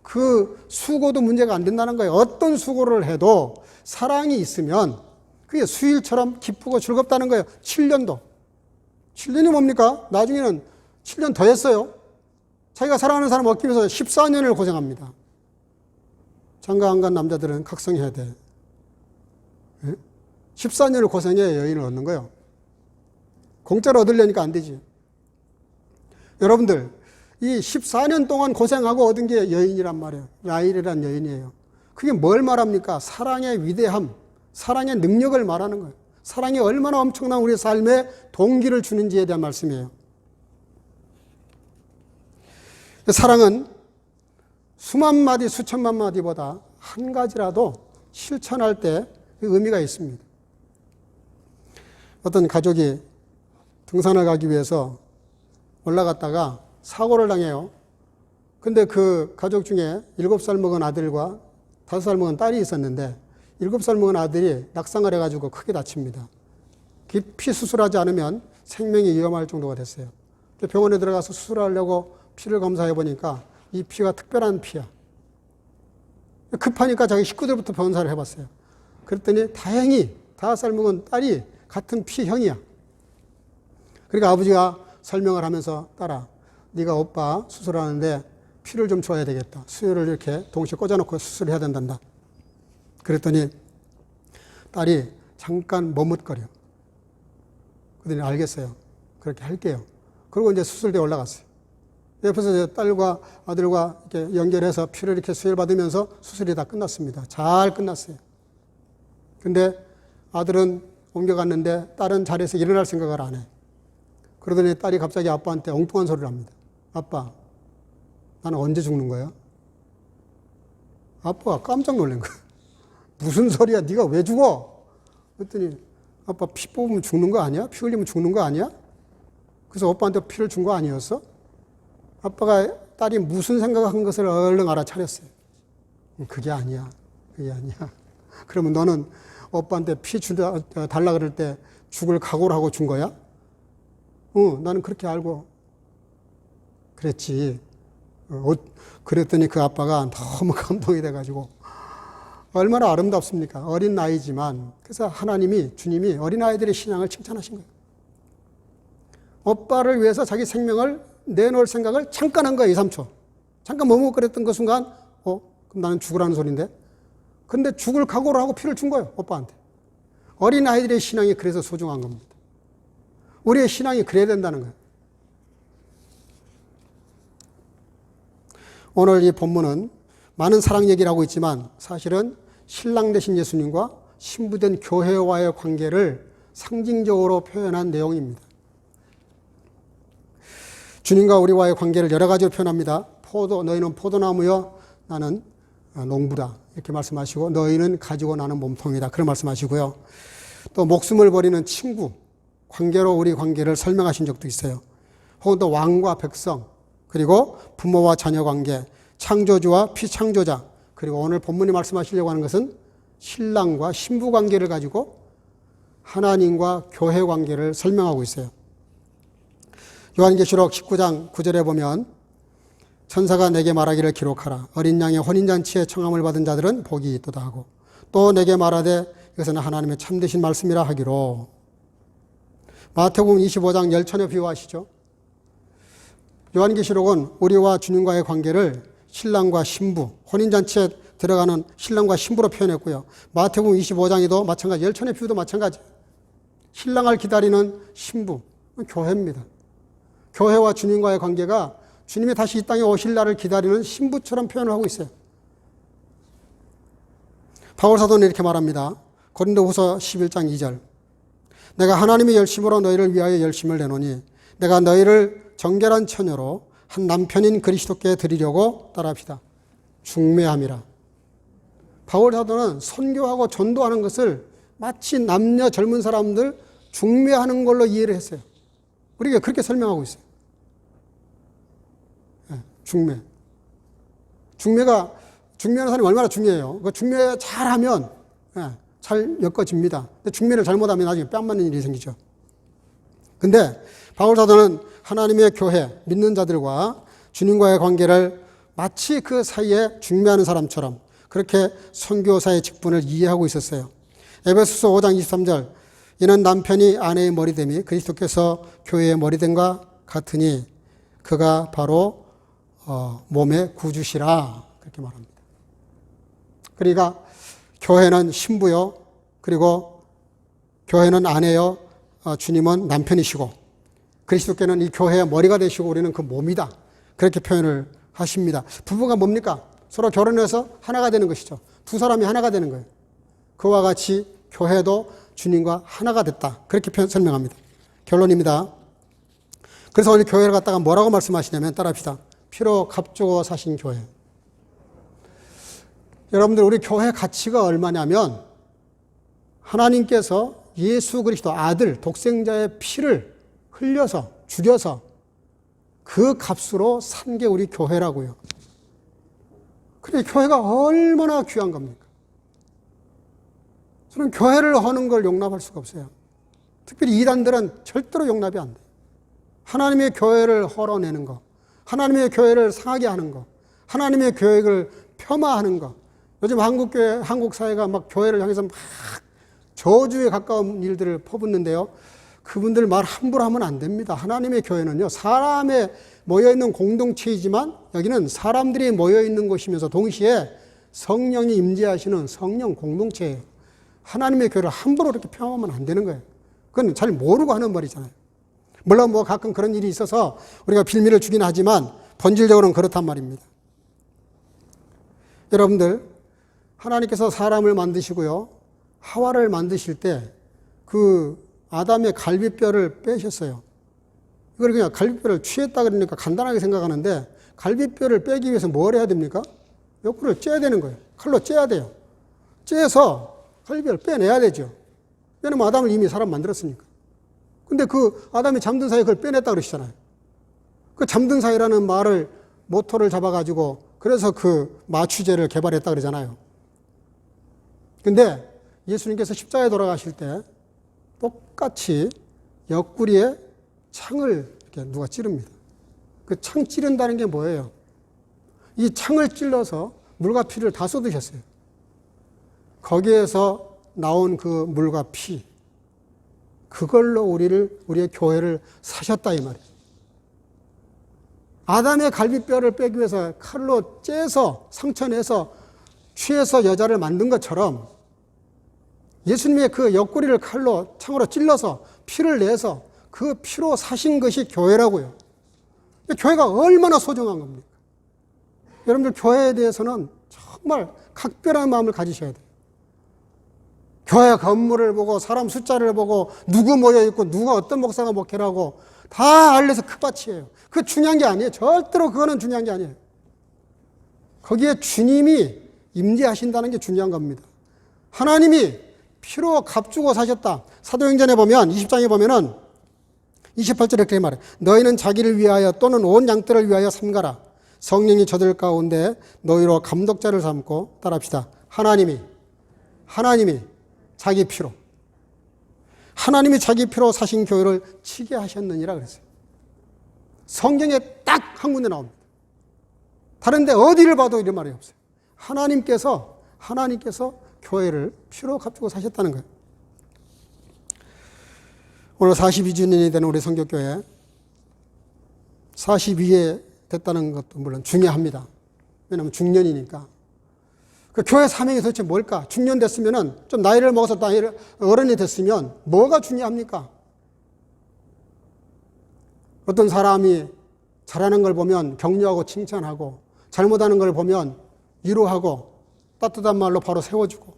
그 수고도 문제가 안 된다는 거예요. 어떤 수고를 해도 사랑이 있으면 그게 수일처럼 기쁘고 즐겁다는 거예요. 7년도. 7년이 뭡니까? 나중에는 7년 더 했어요. 자기가 사랑하는 사람 얻기 위해서 14년을 고생합니다. 장가 안 간 남자들은 각성해야 돼. 14년을 고생해 여인을 얻는 거예요. 공짜로 얻으려니까 안 되지. 여러분들, 이 14년 동안 고생하고 얻은 게 여인이란 말이에요. 라헬이란 여인이에요. 그게 뭘 말합니까? 사랑의 위대함, 사랑의 능력을 말하는 거예요. 사랑이 얼마나 엄청난 우리 삶에 동기를 주는지에 대한 말씀이에요. 사랑은 수만 마디, 수천만 마디보다 한 가지라도 실천할 때 의미가 있습니다. 어떤 가족이 등산을 가기 위해서 올라갔다가 사고를 당해요. 근데 그 가족 중에 7살 먹은 아들과 5살 먹은 딸이 있었는데 7살 먹은 아들이 낙상을 해가지고 크게 다칩니다. 깊이 수술하지 않으면 생명이 위험할 정도가 됐어요. 병원에 들어가서 수술하려고 피를 검사해 보니까 이 피가 특별한 피야. 급하니까 자기 식구들부터 변사를 해봤어요. 그랬더니 다행히 5살 먹은 딸이 같은 피형이야. 그러니까 아버지가 설명을 하면서 딸아, 네가 오빠 수술하는데 피를 좀 줘야 되겠다. 수혈을 이렇게 동시에 꽂아놓고 수술해야 된단다. 그랬더니 딸이 잠깐 머뭇거려. 그랬더니 알겠어요. 그렇게 할게요. 그리고 이제 수술대에 올라갔어요. 옆에서 딸과 아들과 이렇게 연결해서 피를 이렇게 수혈받으면서 수술이 다 끝났습니다. 잘 끝났어요. 근데 아들은 옮겨갔는데 딸은 자리에서 일어날 생각을 안 해. 그러더니 딸이 갑자기 아빠한테 엉뚱한 소리를 합니다. 아빠, 나는 언제 죽는 거야? 아빠가 깜짝 놀란 거야. 무슨 소리야? 네가 왜 죽어? 그랬더니 아빠 피 뽑으면 죽는 거 아니야? 피 흘리면 죽는 거 아니야? 그래서 오빠한테 피를 준 거 아니었어? 아빠가 딸이 무슨 생각한 것을 얼른 알아차렸어요. 그게 아니야. 그게 아니야. 그러면 너는 오빠한테 피 달라 그럴 때 죽을 각오를 하고 준 거야? 나는 그렇게 알고 그랬지. 그랬더니 그 아빠가 너무 감동이 돼가지고 얼마나 아름답습니까? 어린 나이지만. 그래서 하나님이, 주님이 어린아이들의 신앙을 칭찬하신 거예요. 오빠를 위해서 자기 생명을 내놓을 생각을 잠깐 한 거예요. 2, 3초. 잠깐 머뭇거렸던 그 순간 그럼 나는 죽으라는 소리인데. 근데 죽을 각오를 하고 피를 준 거예요, 오빠한테. 어린아이들의 신앙이 그래서 소중한 겁니다. 우리의 신앙이 그래야 된다는 거예요. 오늘 이 본문은 많은 사랑 얘기를 하고 있지만 사실은 신랑 되신 예수님과 신부된 교회와의 관계를 상징적으로 표현한 내용입니다. 주님과 우리와의 관계를 여러 가지로 표현합니다. 너희는 포도나무여 나는 농부다 이렇게 말씀하시고, 너희는 가지고 나는 몸통이다 그런 말씀하시고요. 또 목숨을 버리는 친구 관계로 우리 관계를 설명하신 적도 있어요. 혹은 또 왕과 백성, 그리고 부모와 자녀 관계, 창조주와 피창조자, 그리고 오늘 본문이 말씀하시려고 하는 것은 신랑과 신부 관계를 가지고 하나님과 교회 관계를 설명하고 있어요. 요한계시록 19장 9절에 보면 천사가 내게 말하기를 기록하라. 어린 양의 혼인잔치에 청함을 받은 자들은 복이 있도다 하고, 또 내게 말하되 이것은 하나님의 참되신 말씀이라 하기로. 마태복음 25장 열천에 비유하시죠. 요한계시록은 우리와 주님과의 관계를 신랑과 신부, 혼인잔치에 들어가는 신랑과 신부로 표현했고요. 마태복음 25장에도 마찬가지, 열천의 비유도 마찬가지. 신랑을 기다리는 신부, 교회입니다. 교회와 주님과의 관계가 주님이 다시 이 땅에 오실 날을 기다리는 신부처럼 표현을 하고 있어요. 바울 사도는 이렇게 말합니다. 고린도후서 11장 2절. 내가 하나님의 열심으로 너희를 위하여 열심을 내노니 내가 너희를 정결한 처녀로 한 남편인 그리스도께 드리려고 따라합시다. 중매함이라. 바울 사도는 선교하고 전도하는 것을 마치 남녀 젊은 사람들 중매하는 걸로 이해를 했어요. 우리가 그렇게 설명하고 있어요. 중매. 중매하는 사람이 얼마나 중요해요. 그 중매 잘하면 잘 엮어집니다. 근데 중매를 잘못하면 나중에 뺨 맞는 일이 생기죠. 근데 바울 사도는 하나님의 교회, 믿는 자들과 주님과의 관계를 마치 그 사이에 중매하는 사람처럼 그렇게 선교사의 직분을 이해하고 있었어요. 에베소서 5장 23절. 이는 남편이 아내의 머리됨이 그리스도께서 교회의 머리됨과 같으니 그가 바로 몸의 구주시라 그렇게 말합니다. 그러니까 교회는 신부요, 그리고 교회는 아내요, 주님은 남편이시고 그리스도께는 이 교회의 머리가 되시고 우리는 그 몸이다 그렇게 표현을 하십니다. 부부가 뭡니까? 서로 결혼해서 하나가 되는 것이죠. 두 사람이 하나가 되는 거예요. 그와 같이 교회도 주님과 하나가 됐다 그렇게 설명합니다. 결론입니다. 그래서 오늘 교회를 갖다가 뭐라고 말씀하시냐면 따라합시다. 피로 값주고 사신 교회. 여러분들 우리 교회 가치가 얼마냐면 하나님께서 예수 그리스도 아들 독생자의 피를 흘려서 죽여서 그 값으로 산 게 우리 교회라고요. 그래 교회가 얼마나 귀한 겁니까? 저는 교회를 허는 걸 용납할 수가 없어요. 특별히 이단들은 절대로 용납이 안 돼요. 하나님의 교회를 헐어내는 거, 하나님의 교회를 상하게 하는 거, 하나님의 교회를 폄하하는 거. 요즘 한국 사회가 막 교회를 향해서 막 저주에 가까운 일들을 퍼붓는데요. 그분들 말 함부로 하면 안 됩니다. 하나님의 교회는요, 사람에 모여있는 공동체이지만 여기는 사람들이 모여있는 곳이면서 동시에 성령이 임재하시는 성령 공동체예요. 하나님의 교회를 함부로 이렇게 폄하하면 안 되는 거예요. 그건 잘 모르고 하는 말이잖아요. 물론 뭐 가끔 그런 일이 있어서 우리가 빌미를 주긴 하지만 본질적으로는 그렇단 말입니다. 여러분들, 하나님께서 사람을 만드시고요, 하와를 만드실 때 그 아담의 갈비뼈를 빼셨어요. 이걸 그냥 갈비뼈를 취했다 그러니까 간단하게 생각하는데 갈비뼈를 빼기 위해서 뭘 해야 됩니까? 옆구리를 째야 되는 거예요. 칼로 째야 돼요. 째서 갈비뼈를 빼내야 되죠. 왜냐면 아담을 이미 사람 만들었으니까. 근데 그 아담이 잠든 사이에 그걸 빼냈다 그러시잖아요. 그 잠든 사이라는 말을 모토를 잡아가지고 그래서 그 마취제를 개발했다 그러잖아요. 근데 예수님께서 십자가에 돌아가실 때 똑같이 옆구리에 창을 이렇게 누가 찌릅니다. 그 창 찌른다는 게 뭐예요? 이 창을 찔러서 물과 피를 다 쏟으셨어요. 거기에서 나온 그 물과 피, 그걸로 우리의 교회를 사셨다 이 말이에요. 아담의 갈비뼈를 빼기 위해서 칼로 째서 상처내서 취해서 여자를 만든 것처럼 예수님의 그 옆구리를 칼로 창으로 찔러서 피를 내서 그 피로 사신 것이 교회라고요. 교회가 얼마나 소중한 겁니까? 여러분들 교회에 대해서는 정말 각별한 마음을 가지셔야 돼요. 교회 건물을 보고 사람 숫자를 보고 누구 모여있고 누가 어떤 목사가 목회를 하고 다 알려서 끝밭이에요. 그거 중요한 게 아니에요. 절대로 그거는 중요한 게 아니에요. 거기에 주님이 임재하신다는 게 중요한 겁니다. 하나님이 피로 값주고 사셨다. 사도행전에 보면 20장에 보면은 28절에 이렇게 말해. 너희는 자기를 위하여 또는 온 양떼를 위하여 삼가라. 성령이 저들 가운데 너희로 감독자를 삼고 따라합시다. 하나님이 자기 피로 하나님이 자기 피로 사신 교회를 치게 하셨느니라 그랬어요. 성경에 딱 한 군데 나옵니다. 다른 데 어디를 봐도 이런 말이 없어요. 하나님께서 교회를 피로 값주고 사셨다는 거예요. 오늘 42주년이 되는 우리 성교교회 42회 됐다는 것도 물론 중요합니다. 왜냐하면 중년이니까. 그 교회 사명이 도대체 뭘까? 중년 됐으면은 좀 나이를 먹어서 어른이 됐으면 뭐가 중요합니까? 어떤 사람이 잘하는 걸 보면 격려하고 칭찬하고 잘못하는 걸 보면 위로하고 따뜻한 말로 바로 세워주고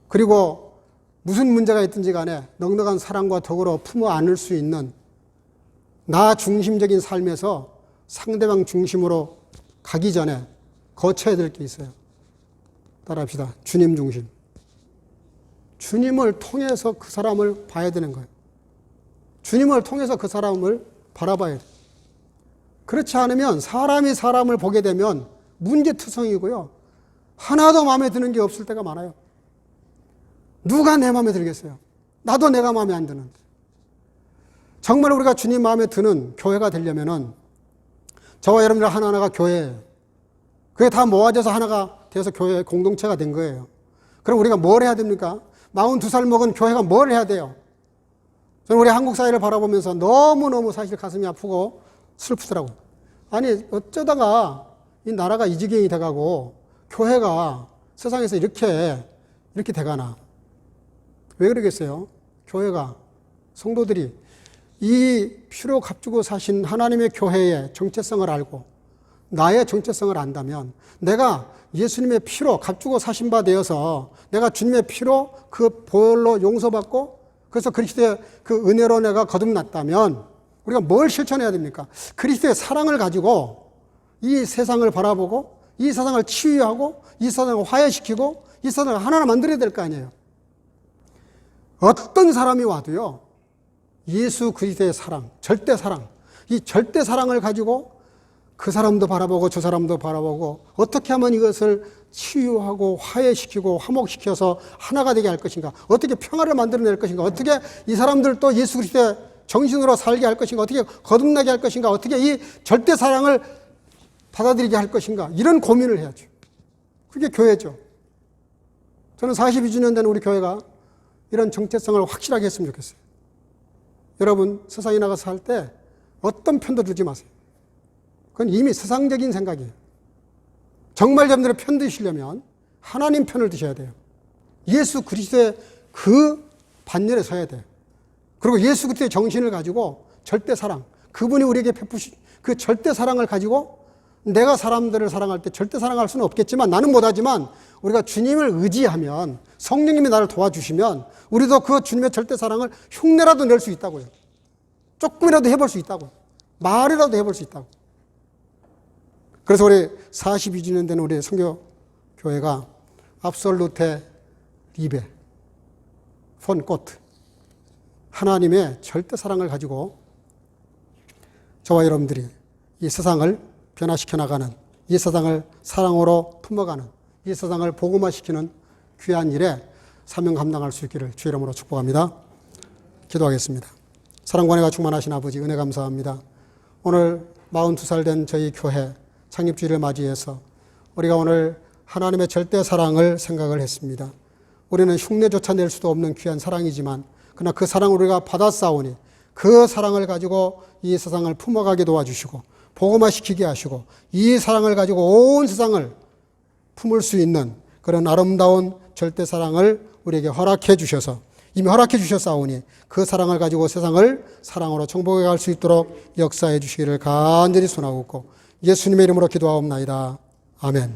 그리고 무슨 문제가 있든지 간에 넉넉한 사랑과 덕으로 품어 안을 수 있는 나 중심적인 삶에서 상대방 중심으로 가기 전에 거쳐야 될 게 있어요. 따라합시다. 주님 중심. 주님을 통해서 그 사람을 봐야 되는 거예요. 주님을 통해서 그 사람을 바라봐야 돼요. 그렇지 않으면 사람이 사람을 보게 되면 문제투성이고요. 하나도 마음에 드는 게 없을 때가 많아요. 누가 내 마음에 들겠어요? 나도 내가 마음에 안 드는데. 정말 우리가 주님 마음에 드는 교회가 되려면은 저와 여러분들 하나하나가 교회예요. 그게 다 모아져서 하나가 돼서 교회 공동체가 된 거예요. 그럼 우리가 뭘 해야 됩니까? 42살 먹은 교회가 뭘 해야 돼요? 저는 우리 한국 사회를 바라보면서 너무너무 사실 가슴이 아프고 슬프더라고요. 아니 어쩌다가 이 나라가 이 지경이 돼가고 교회가 세상에서 이렇게 돼가나. 왜 그러겠어요? 교회가, 성도들이 이 피로 값주고 사신 하나님의 교회의 정체성을 알고 나의 정체성을 안다면 내가 예수님의 피로 값주고 사신 바 되어서 내가 주님의 피로 그 보혈로 용서받고 그래서 그리스도의 그 은혜로 내가 거듭났다면 우리가 뭘 실천해야 됩니까? 그리스도의 사랑을 가지고 이 세상을 바라보고 이 세상을 치유하고 이 세상을 화해시키고 이 세상을 하나로 만들어야 될 거 아니에요. 어떤 사람이 와도요. 예수 그리스도의 사랑, 절대 사랑, 이 절대 사랑을 가지고 그 사람도 바라보고 저 사람도 바라보고 어떻게 하면 이것을 치유하고 화해시키고 화목시켜서 하나가 되게 할 것인가, 어떻게 평화를 만들어낼 것인가, 어떻게 이 사람들도 예수 그리스도의 정신으로 살게 할 것인가, 어떻게 거듭나게 할 것인가, 어떻게 이 절대 사랑을 받아들이게 할 것인가, 이런 고민을 해야죠. 그게 교회죠. 저는 42주년 된 우리 교회가 이런 정체성을 확실하게 했으면 좋겠어요. 여러분 세상에 나가서 살 때 어떤 편도 들지 마세요. 그건 이미 세상적인 생각이에요. 정말 여러분들의 편 드시려면 하나님 편을 드셔야 돼요. 예수 그리스도의 그 반열에 서야 돼요. 그리고 예수 그리스도의 정신을 가지고 절대 사랑, 그분이 우리에게 베푸신 그 절대 사랑을 가지고 내가 사람들을 사랑할 때 절대 사랑할 수는 없겠지만 나는 못하지만 우리가 주님을 의지하면 성령님이 나를 도와주시면 우리도 그 주님의 절대 사랑을 흉내라도 낼 수 있다고요. 조금이라도 해볼 수 있다고요. 말이라도 해볼 수 있다고. 그래서 우리 42주년 된 우리 선교교회가 압솔루테 리베 폰 꼬트 하나님의 절대 사랑을 가지고 저와 여러분들이 이 세상을 변화시켜 나가는, 이 세상을 사랑으로 품어가는, 이 세상을 복음화시키는 귀한 일에 사명 감당할 수 있기를 주의 이름으로 축복합니다. 기도하겠습니다. 사랑과 은혜가 충만하신 아버지, 은혜 감사합니다. 오늘 42살 된 저희 교회 창립주일을 맞이해서 우리가 오늘 하나님의 절대 사랑을 생각을 했습니다. 우리는 흉내조차 낼 수도 없는 귀한 사랑이지만 그러나 그 사랑을 우리가 받았사오니 그 사랑을 가지고 이 세상을 품어가게 도와주시고 복음화시키게 하시고 이 사랑을 가지고 온 세상을 품을 수 있는 그런 아름다운 절대 사랑을 우리에게 허락해 주셔서 이미 허락해 주셨사오니 그 사랑을 가지고 세상을 사랑으로 정복해 갈 수 있도록 역사해 주시기를 간절히 소원하옵고 예수님의 이름으로 기도하옵나이다. 아멘.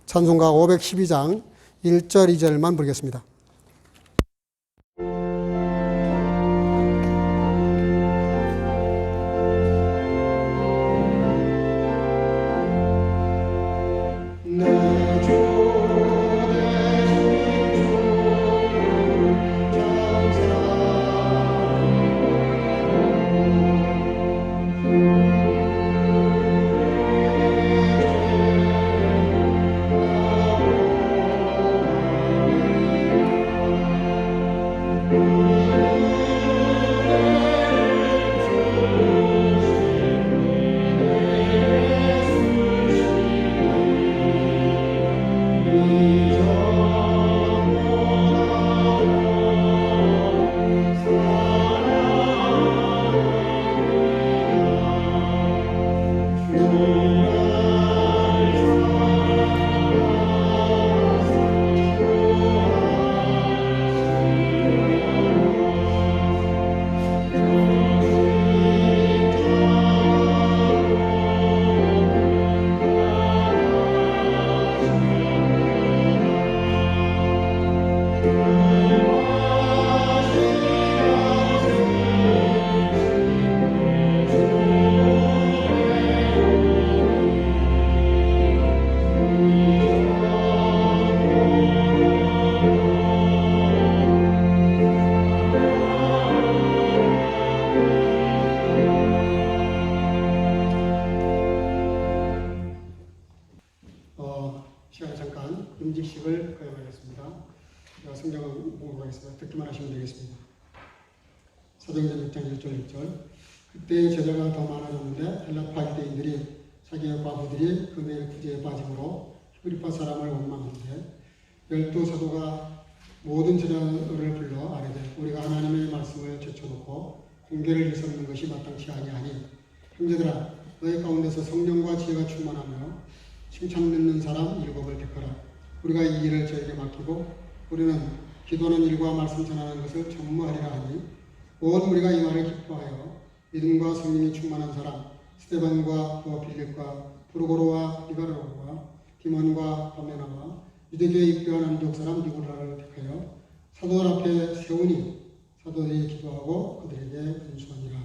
찬송가 512장 1절 2절만 부르겠습니다. 시간에 잠깐 음직식을 거행하겠습니다. 성경을 공부하겠습니다. 듣기만 하시면 되겠습니다. 사도행전 6장 1절 6절. 그때 제자가 더 많아졌는데 헬라파 유대인들이 자기의 과부들이 금의 구제에 빠짐으로 히브리파 사람을 원망하는데 12사도가 모든 제자를 불러 아뢰되 우리가 하나님의 말씀을 제쳐놓고 공개를 일삼는 것이 마땅치 아니하니 형제들아 너희 가운데서 성령과 지혜가 충만하며 칭찬 듣는 사람 7을 택하라. 우리가 이 일을 저에게 맡기고 우리는 기도하는 일과 말씀 전하는 것을 전무하리라 하니 온 우리가 이 말을 기뻐하여 믿음과 성령이 충만한 사람 스데반과 빌립과 프로고로와 니가로와 디몬과 바메나와 유대교에 입교한 안디옥 사람 니고라를 택하여 사도들 앞에 세우니 사도들이 기도하고 그들에게 은수하니라.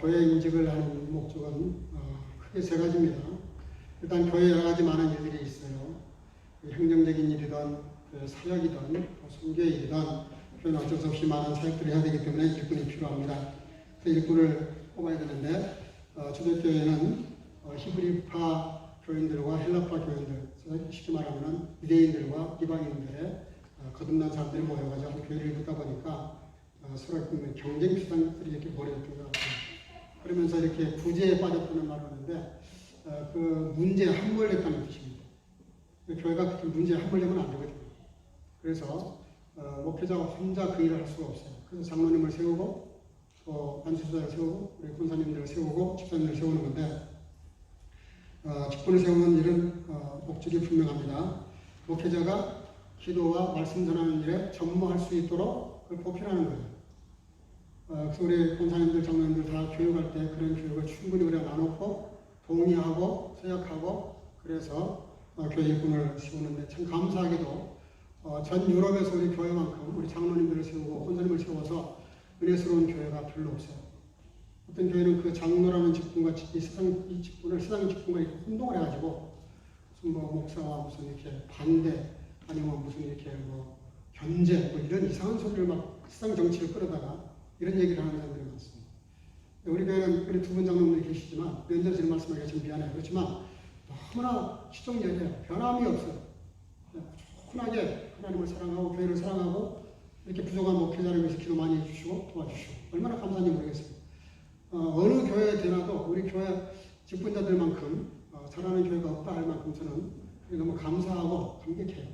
교회 임직을 하는 목적은 크게 세 가지입니다. 일단 교회에 여러 가지 많은 일들이 있어요. 행정적인 일이든 사역이든 선교의 일이든 교회는 어쩔 수 없이 많은 사역들을 해야 되기 때문에 일꾼이 필요합니다. 그 일꾼을 뽑아야 되는데 초대교회는 히브리파 교인들과 헬라파 교인들, 쉽게 말하면 유대인들과 이방인들의 거듭난 사람들이 모여가지고 한 교회를 이루다 보니까 서로 경쟁 수단들이 이렇게 벌어졌던 것 같아요. 그러면서 이렇게 구제에 빠졌다는 말을 하는데 그 문제에 함몰됐다는 뜻입니다. 교회가 그렇게 문제에 함몰되면 안 되거든요. 그래서 목회자가 혼자 그 일을 할 수가 없어요. 그래서 장로님을 세우고 또 안수사를 세우고 우리 권사님들을 세우고 집사님들을 세우는 건데 직분을 세우는 일은 목적이 분명합니다. 목회자가 기도와 말씀 전하는 일에 전무할 수 있도록 그걸 보필하는 거예요. 그래서 우리 권사님들, 장로님들 다 교육할 때 그런 교육을 충분히 우리가 나눴고 동의하고 서약하고 그래서 교회 일꾼을 세우는데 참 감사하게도 전 유럽에서 우리 교회만큼 우리 장로님들을 세우고 권사님을 세워서 은혜스러운 교회가 별로 없어요. 어떤 교회는 그 장로라는 직분과 세상의 직분과 이렇게 혼동을 해가지고 무슨 목사와 무슨 이렇게 반대 아니면 무슨 이렇게 견제 이런 이상한 소리를 막 세상 정치를 끌어다가 이런 얘기를 하는 사람들이 많습니다. 우리 교회는 우리 두 분 장로님들이 계시지만 면접에서 말씀하기가 좀 미안해요. 그렇지만 너무나 시종일관해요. 변함이 없어요. 쿨하게 하나님을 사랑하고 교회를 사랑하고 이렇게 부족한 목회자를 위해서 기도 많이 해주시고 도와주시고 얼마나 감사한지 모르겠습니다. 어느 교회에 되나도 우리 교회 직분자들만큼 잘하는 교회가 없다 할 만큼 저는 너무 감사하고 감격해요.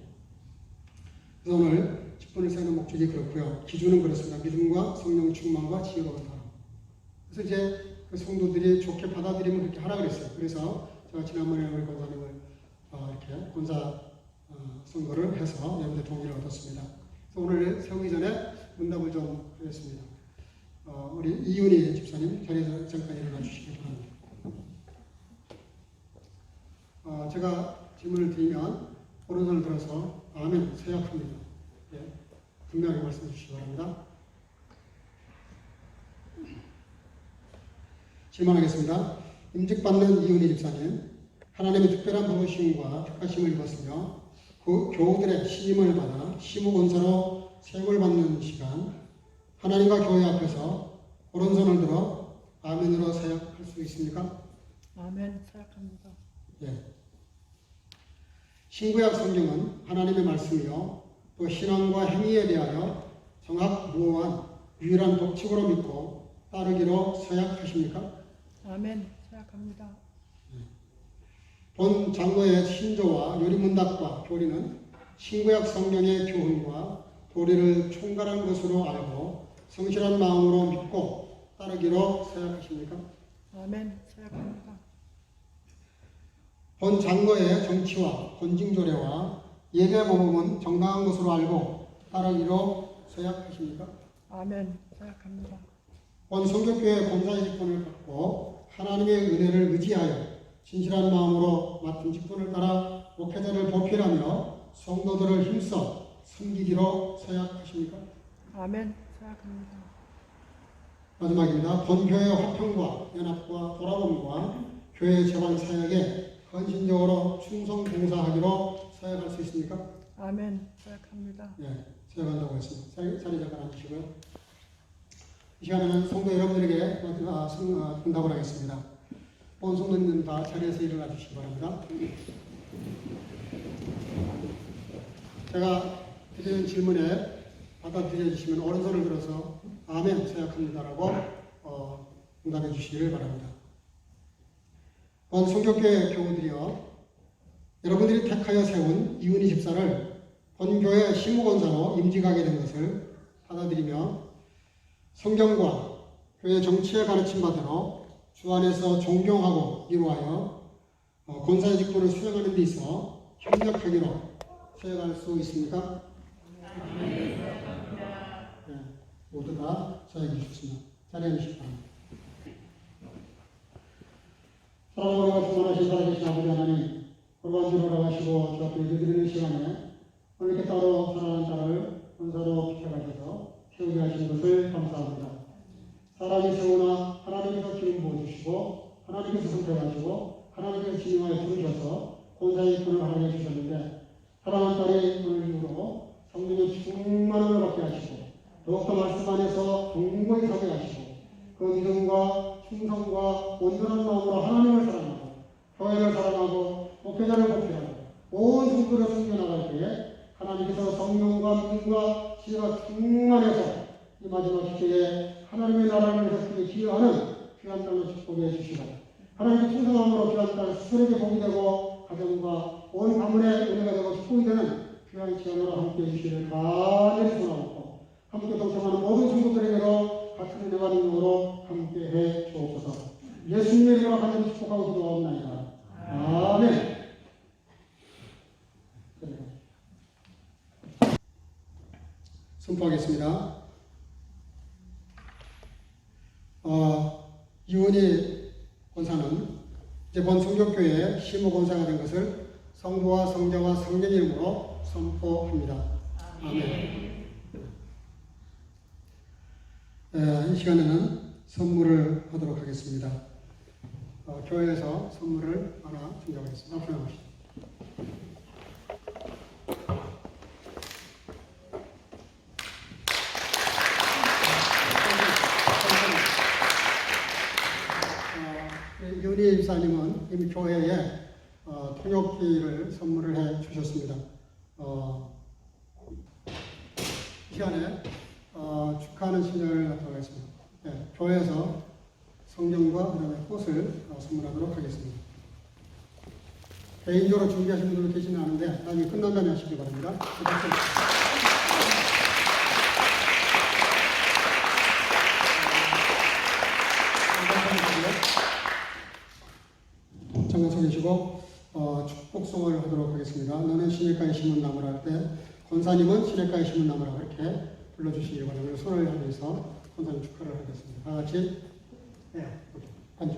그래서 오늘 직분을 세우는 목적이 그렇고요. 기준은 그렇습니다. 믿음과 성령 충만과 지혜로운 사람. 그래서 이제 그 성도들이 좋게 받아들이면 그렇게 하라 그랬어요. 그래서 제가 지난번에 우리 권사님을 이렇게 권사 선거를 해서 여러분들 동의를 얻었습니다. 그래서 오늘 세우기 전에 문답을 좀 하겠습니다. 우리 이윤희 집사님 자리에서 잠깐 일어나 주시기 바랍니다. 제가 질문을 드리면 오른손을 들어서 아멘 서약합니다. 예, 분명하게 말씀해 주시기 바랍니다. 질문하겠습니다. 임직받는 이윤희 집사님, 하나님의 특별한 부르심과 특하심을 입었으며 그 교우들의 신임을 받아 시무권사로 세움을 받는 시간, 하나님과 교회 앞에서 오른손을 들어 아멘으로 서약할 수 있습니까? 아멘 서약합니다. 예. 신구약 성경은 하나님의 말씀이요 또 신앙과 행위에 대하여 정확무오한 유일한 법칙으로 믿고 따르기로 서약하십니까? 아멘 서약합니다. 본 장로의 신조와 요리문답과 교리는 신구약 성경의 교훈과 도리를 총괄한 것으로 알고 성실한 마음으로 믿고 따르기로 서약하십니까? 아멘 서약합니다. 본 장로의 정치와 권징조례와 예배 모범은 정당한 것으로 알고 따르기로 서약하십니까? 아멘 서약합니다. 본 성교교회 권사의 직분을 받고 하나님의 은혜를 의지하여 진실한 마음으로 맡은 직분을 따라 목회자를 보필하며 성도들을 힘써 섬기기로 서약하십니까? 아멘 서약합니다. 마지막입니다. 본 교회 화평과 연합과 돌아봄과 교회 재반 사역에 헌신적으로 충성 봉사하기로 서약할 수 있습니까? 아멘 서약합니다. 네, 서약한다고 했습니다. 자리 잠깐 앉으시고요. 이 시간에는 성도 여러분들에게 응답을 하겠습니다. 본 성도님들 다 자리에서 일어나 주시기 바랍니다. 제가 드리는 질문에 받아들여 주시면 오른손을 들어서 아멘 서약합니다라고 응답해 주시기를 바랍니다. 본 성교교회 교우들이여, 여러분들이 택하여 세운 이윤희 집사를 본교회 시무권사로 임직하게 된 것을 받아들이며 성경과 교회 정치에 가르침 받으러 주 안에서 존경하고 이루하여 권사의 직분을 수행하는 데 있어 협력하기로 서약할 수 있습니까? 네, 모두 다 서약해 주셨습니다. 자리에 앉으시기 바랍니다. 사랑하고 충만하신 살아계신 아버지 하나님, 골반주로 하시고 주 앞에 예배드리는 시간에 오늘 따로 사랑하는 딸을 권사로 비켜가셔서 세우게 하신 것을 감사합니다. 사람이 세우나 하나님께서 기름 부어주시고 하나님께서 선택하시고 하나님께서 진행하여 부르셔서 권사의 직분을 하게 해주셨는데, 사랑하는 딸이 오늘 이후로 성령의 충만함을 받게 하시고 더욱더 말씀 안에서 동거히 서게 하시고 그 믿음과 충성과 온전한 마음으로 하나님을 사랑하고 교회를 사랑하고 목회자를 목회하고 온 성도를 섬겨나갈 때에 하나님께서 성령과 믿음과 지혜가 충만해서 이 마지막 시대에 하나님의 나라를 위해서 크게 기여하는 귀한 땅을 축복해 주시고, 하나님의 충성함으로 귀한 땅 스스로에게 복이 되고 가정과 온 가문의 은혜가 되고 축복이 되는 귀한 시간으로 함께해 주시기를 간절히 소원하고, 함께 동참하는 모든 성도들에게도 같은 은혜와 능력으로 함께해 주옵소서. 예수님의 이름으로 간절히 축복하고 기도하옵나이다. 아멘. 선포하겠습니다. 이윤희 권사는 이제 본 성교교회의 시무권사가 된 것을 성부와 성자와 성령 이름으로 선포합니다. 아멘. 이 시간에는 선물을 하도록 하겠습니다. 교회에서 선물을 하나 준비하겠습니다. 앞으로 나가시죠. 윤희 집사님은 이미 교회에 통역기를 선물을 해 주셨습니다. 이 시간에 축하하는 신년을 갖도록 하겠습니다. 네, 교회에서 성경과 그다음에 꽃을 선물하도록 하겠습니다. 개인적으로 준비하신 분들 계시는 않은데 나중에 끝난 다음에 하시기 바랍니다. 잠깐 서 계시고 심은 나무라 할 때 권사님은 시냇가에 심은 나무라 그렇게 불러주시기 바랍니다. 손을 향해서 권사님 축하를 하겠습니다. 다 같이 앉아.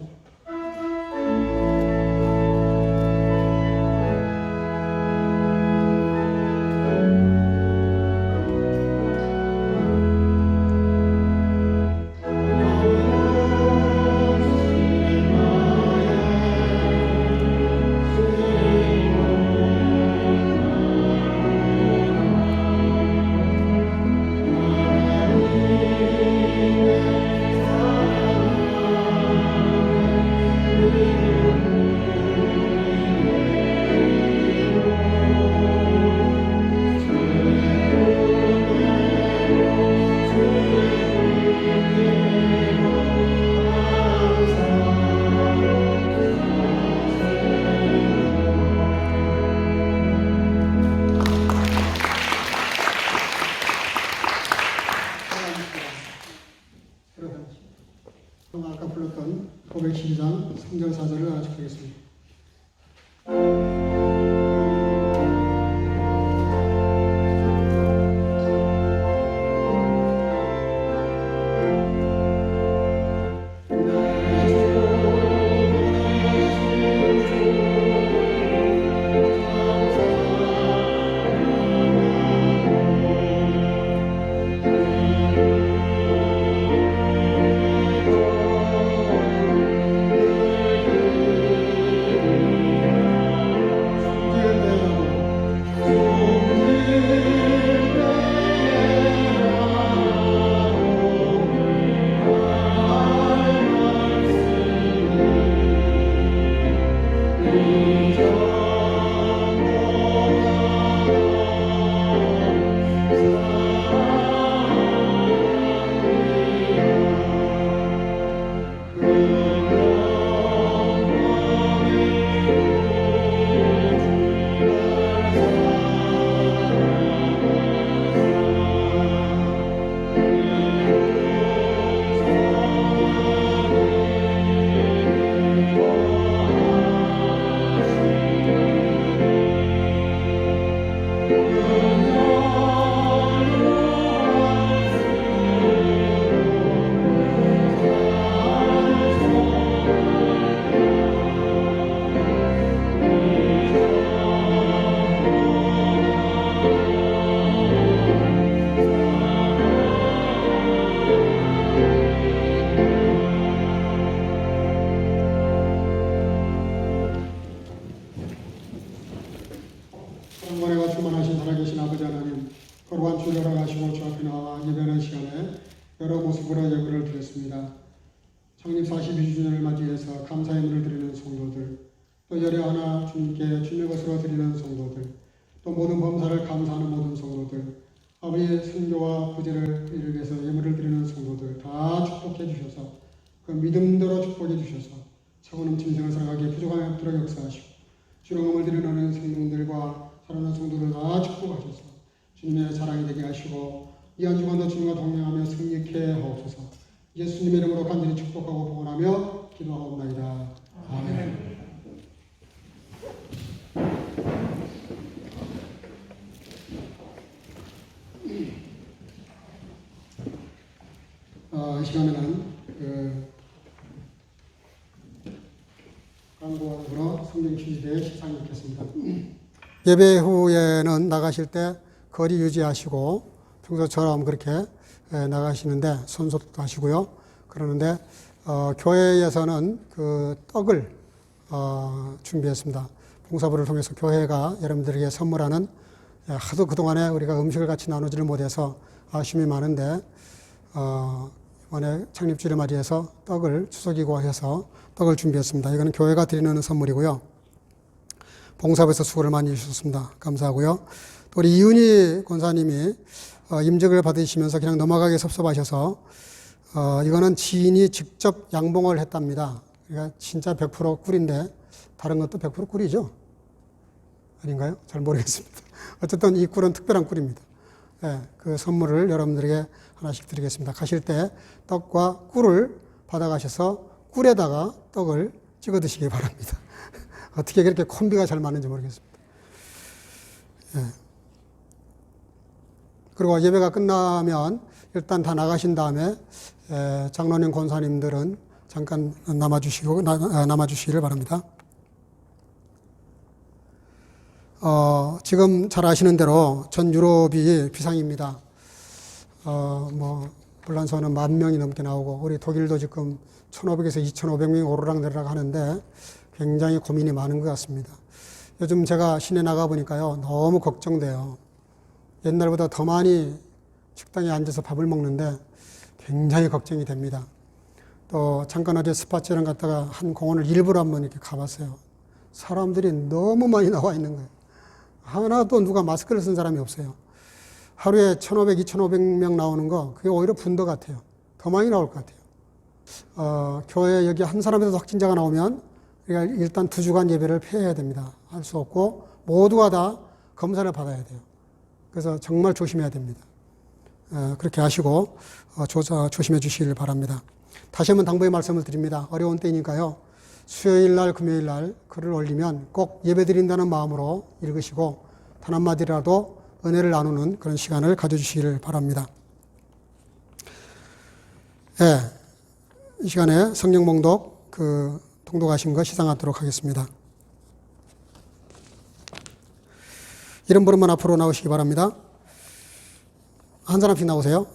아까 불렀던 고백 12장 3절 4절을 하나씩 하겠습니다. 영광과 충만하신 살아계신 아버지 하나님, 거룩한 주를 허락하시고 주 앞에 나와 예배하는 시간에 여러 모습으로 예배를 드렸습니다. 창립 42주년을 맞이해서 감사의 예물을 드리는 성도들, 또 열애 하나 주님께 주님의 것으로 드리는 성도들, 또 모든 범사를 감사하는 모든 성도들, 아버지의 순교와 구제를 이를 위해서 예물을 드리는 성도들 다 축복해 주셔서 그 믿음대로 축복해 주셔서 차고 넘치는 인생을 살아가기에 부족함이 없도록 역사하시고 주령음을 드리는 성도들과 사랑하는 성도들 다 축복하셔서 주님의 자랑이 되게 하시고 이 한 주간도 주님과 동행하며 승리케 하옵소서. 예수님의 이름으로 간절히 축복하고 복원하며 기도하옵나이다. 아멘. 이 시간에는 광고하고 성경 퀴즈대회 시상이 있겠습니다. 예배 후에는 나가실 때 거리 유지하시고 평소처럼 그렇게 나가시는데 손소독도 하시고요. 그러는데 교회에서는 그 떡을 준비했습니다. 봉사부를 통해서 교회가 여러분들에게 선물하는, 하도 그동안에 우리가 음식을 같이 나누지를 못해서 아쉬움이 많은데 이번에 창립주를 맞이해서 떡을 추석이고 해서 떡을 준비했습니다. 이거는 교회가 드리는 선물이고요. 봉사부에서 수고를 많이 해주셨습니다. 감사하고요. 또 우리 이은희 권사님이 임직을 받으시면서 그냥 넘어가기 섭섭하셔서 이거는 지인이 직접 양봉을 했답니다. 그러니까 진짜 100% 꿀인데 다른 것도 100% 꿀이죠? 아닌가요? 잘 모르겠습니다. 어쨌든 이 꿀은 특별한 꿀입니다. 네, 그 선물을 여러분들에게 하나씩 드리겠습니다. 가실 때 떡과 꿀을 받아가셔서 꿀에다가 떡을 찍어 드시기 바랍니다. 어떻게 그렇게 콤비가 잘 맞는지 모르겠습니다. 그리고 예배가 끝나면 일단 다 나가신 다음에 장로님, 권사님들은 잠깐 남아주시기를 바랍니다. 지금 잘 아시는 대로 전 유럽이 비상입니다. 불란서는 10,000명이 넘게 나오고, 우리 독일도 지금 1,500에서 2,500명이 오르락내리락 하는데 굉장히 고민이 많은 것 같습니다. 요즘 제가 시내 나가보니까요, 너무 걱정돼요. 옛날보다 더 많이 식당에 앉아서 밥을 먹는데 굉장히 걱정이 됩니다. 또 잠깐 어제 스파처럼 갔다가 한 공원을 일부러 한번 이렇게 가봤어요. 사람들이 너무 많이 나와 있는 거예요. 하나도 누가 마스크를 쓴 사람이 없어요. 하루에 1,500, 2,500명 나오는 거, 그게 오히려 분더 같아요. 더 많이 나올 것 같아요. 교회에 여기 한 사람이라도 확진자가 나오면 우리가 일단 2주간 예배를 폐해야 됩니다. 할 수 없고 모두가 다 검사를 받아야 돼요. 그래서 정말 조심해야 됩니다. 그렇게 하시고 조심해 주시길 바랍니다. 다시 한번 당부의 말씀을 드립니다. 어려운 때니까요. 수요일 날, 금요일 날 글을 올리면 꼭 예배 드린다는 마음으로 읽으시고 단 한마디라도 은혜를 나누는 그런 시간을 가져주시기를 바랍니다. 이 시간에 성령 봉독 통독하신 거 시상하도록 하겠습니다. 이름 부르면 앞으로 나오시기 바랍니다. 한 사람씩 나오세요.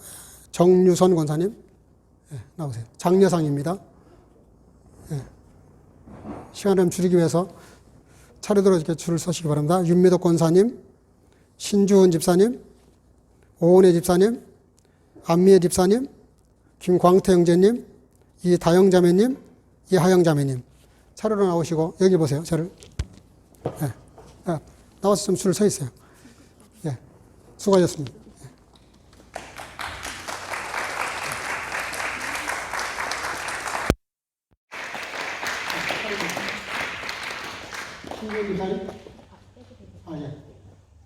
정유선 권사님, 나오세요. 장려상입니다. 시간을 줄이기 위해서 차례대로 이렇게 줄을 서시기 바랍니다. 윤미덕 권사님, 신주은 집사님, 오은혜 집사님, 안미애 집사님, 김광태 형제님, 이다영 자매님, 이하영 자매님. 차례로 나오시고 여기 보세요. 저를. 나와서 좀 줄 서 있어요. 수고하셨습니다. 신규 집사님,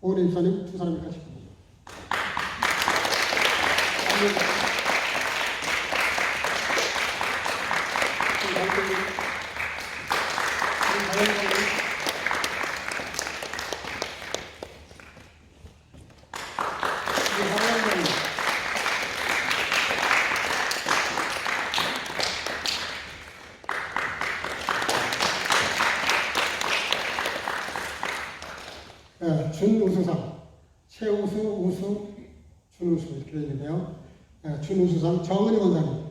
오은혜 집사님 두 사람이 같이. 준우수상, 최우수, 우수, 준우수 이렇게 되어 있는데요. 준우수상 정은희 원장님.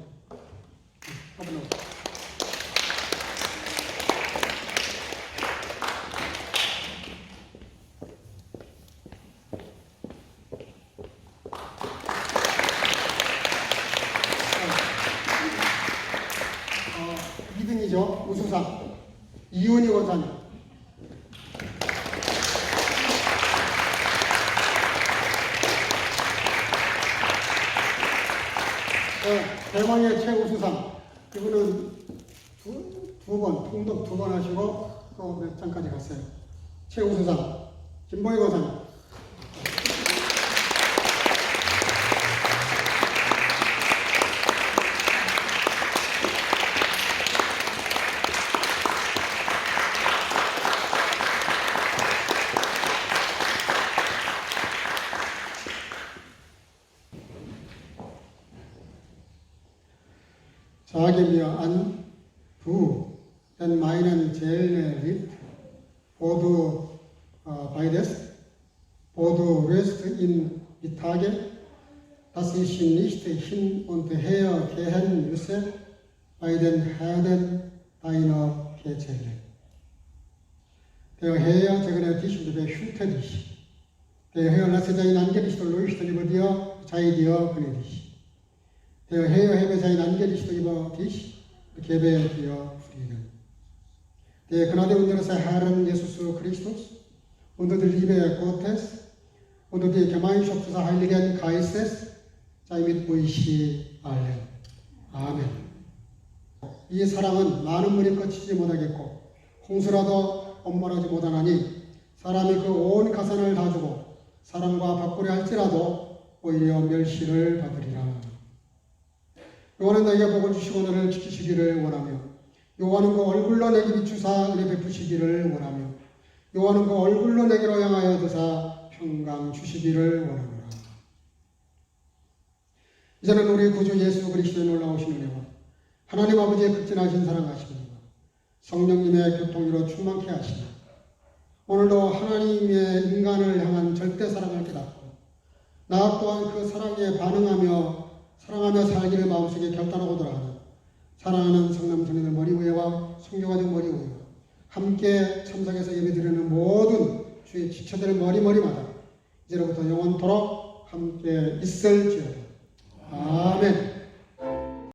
이등이죠. 우수상 이은희 원장님. 대망의 최우수상, 이분은 두 번, 통독 2번 하시고 또 몇 장까지 갔어요. 최우수상, 김보희 권사님. Sage mir an, du, denn meinen Seelenritt, wo du beides, wo du wirst in die Tage, dass ich nicht hin und her gehen müsse bei den Herden deiner Gezelle. Der Herr segne dich und behüte dich. Der Herr lasse sein Angesicht leuchten über dir, sei dir gnädig. Der Herr hebe sein Angesicht über dich und gebe dir Frieden. Der Gnade unseres Herrn Jesus Christus und die Liebe Gottes und die Gemeinschaft des Heiligen Geistes sei mit euch allen. 아멘. 이 사랑은 많은 물이 거치지 못하겠고 홍수라도 엄몰하지 못하나니 사람이 그 온 가산을 다 주고 사랑과 바꾸려 할지라도 오히려 멸시를 받으리라. 요한은 너희가 복을 주시고 너를 지키시기를 원하며 요한은 그 얼굴로 내게 비추사 은혜 베푸시기를 원하며 요한은 그 얼굴로 내게로 향하여 드사 평강 주시기를 원합니다. 이제는 우리 구주 예수 그리스도의 놀라우신 은혜와 하나님 아버지의 극진하신 사랑하심과 성령님의 교통으로 충만케 하시며 오늘도 하나님의 인간을 향한 절대 사랑을 깨닫고 나 또한 그 사랑에 반응하며 사랑하며 살기를 마음속에 결단하고 돌아가는 사랑하는 성남 성인들 머리 위에와 성교가족 머리 위에와 함께 참석해서 예배드리는 모든 주의 지체들 머리마다 이제로부터 영원토록 함께 있을지어다. 아멘.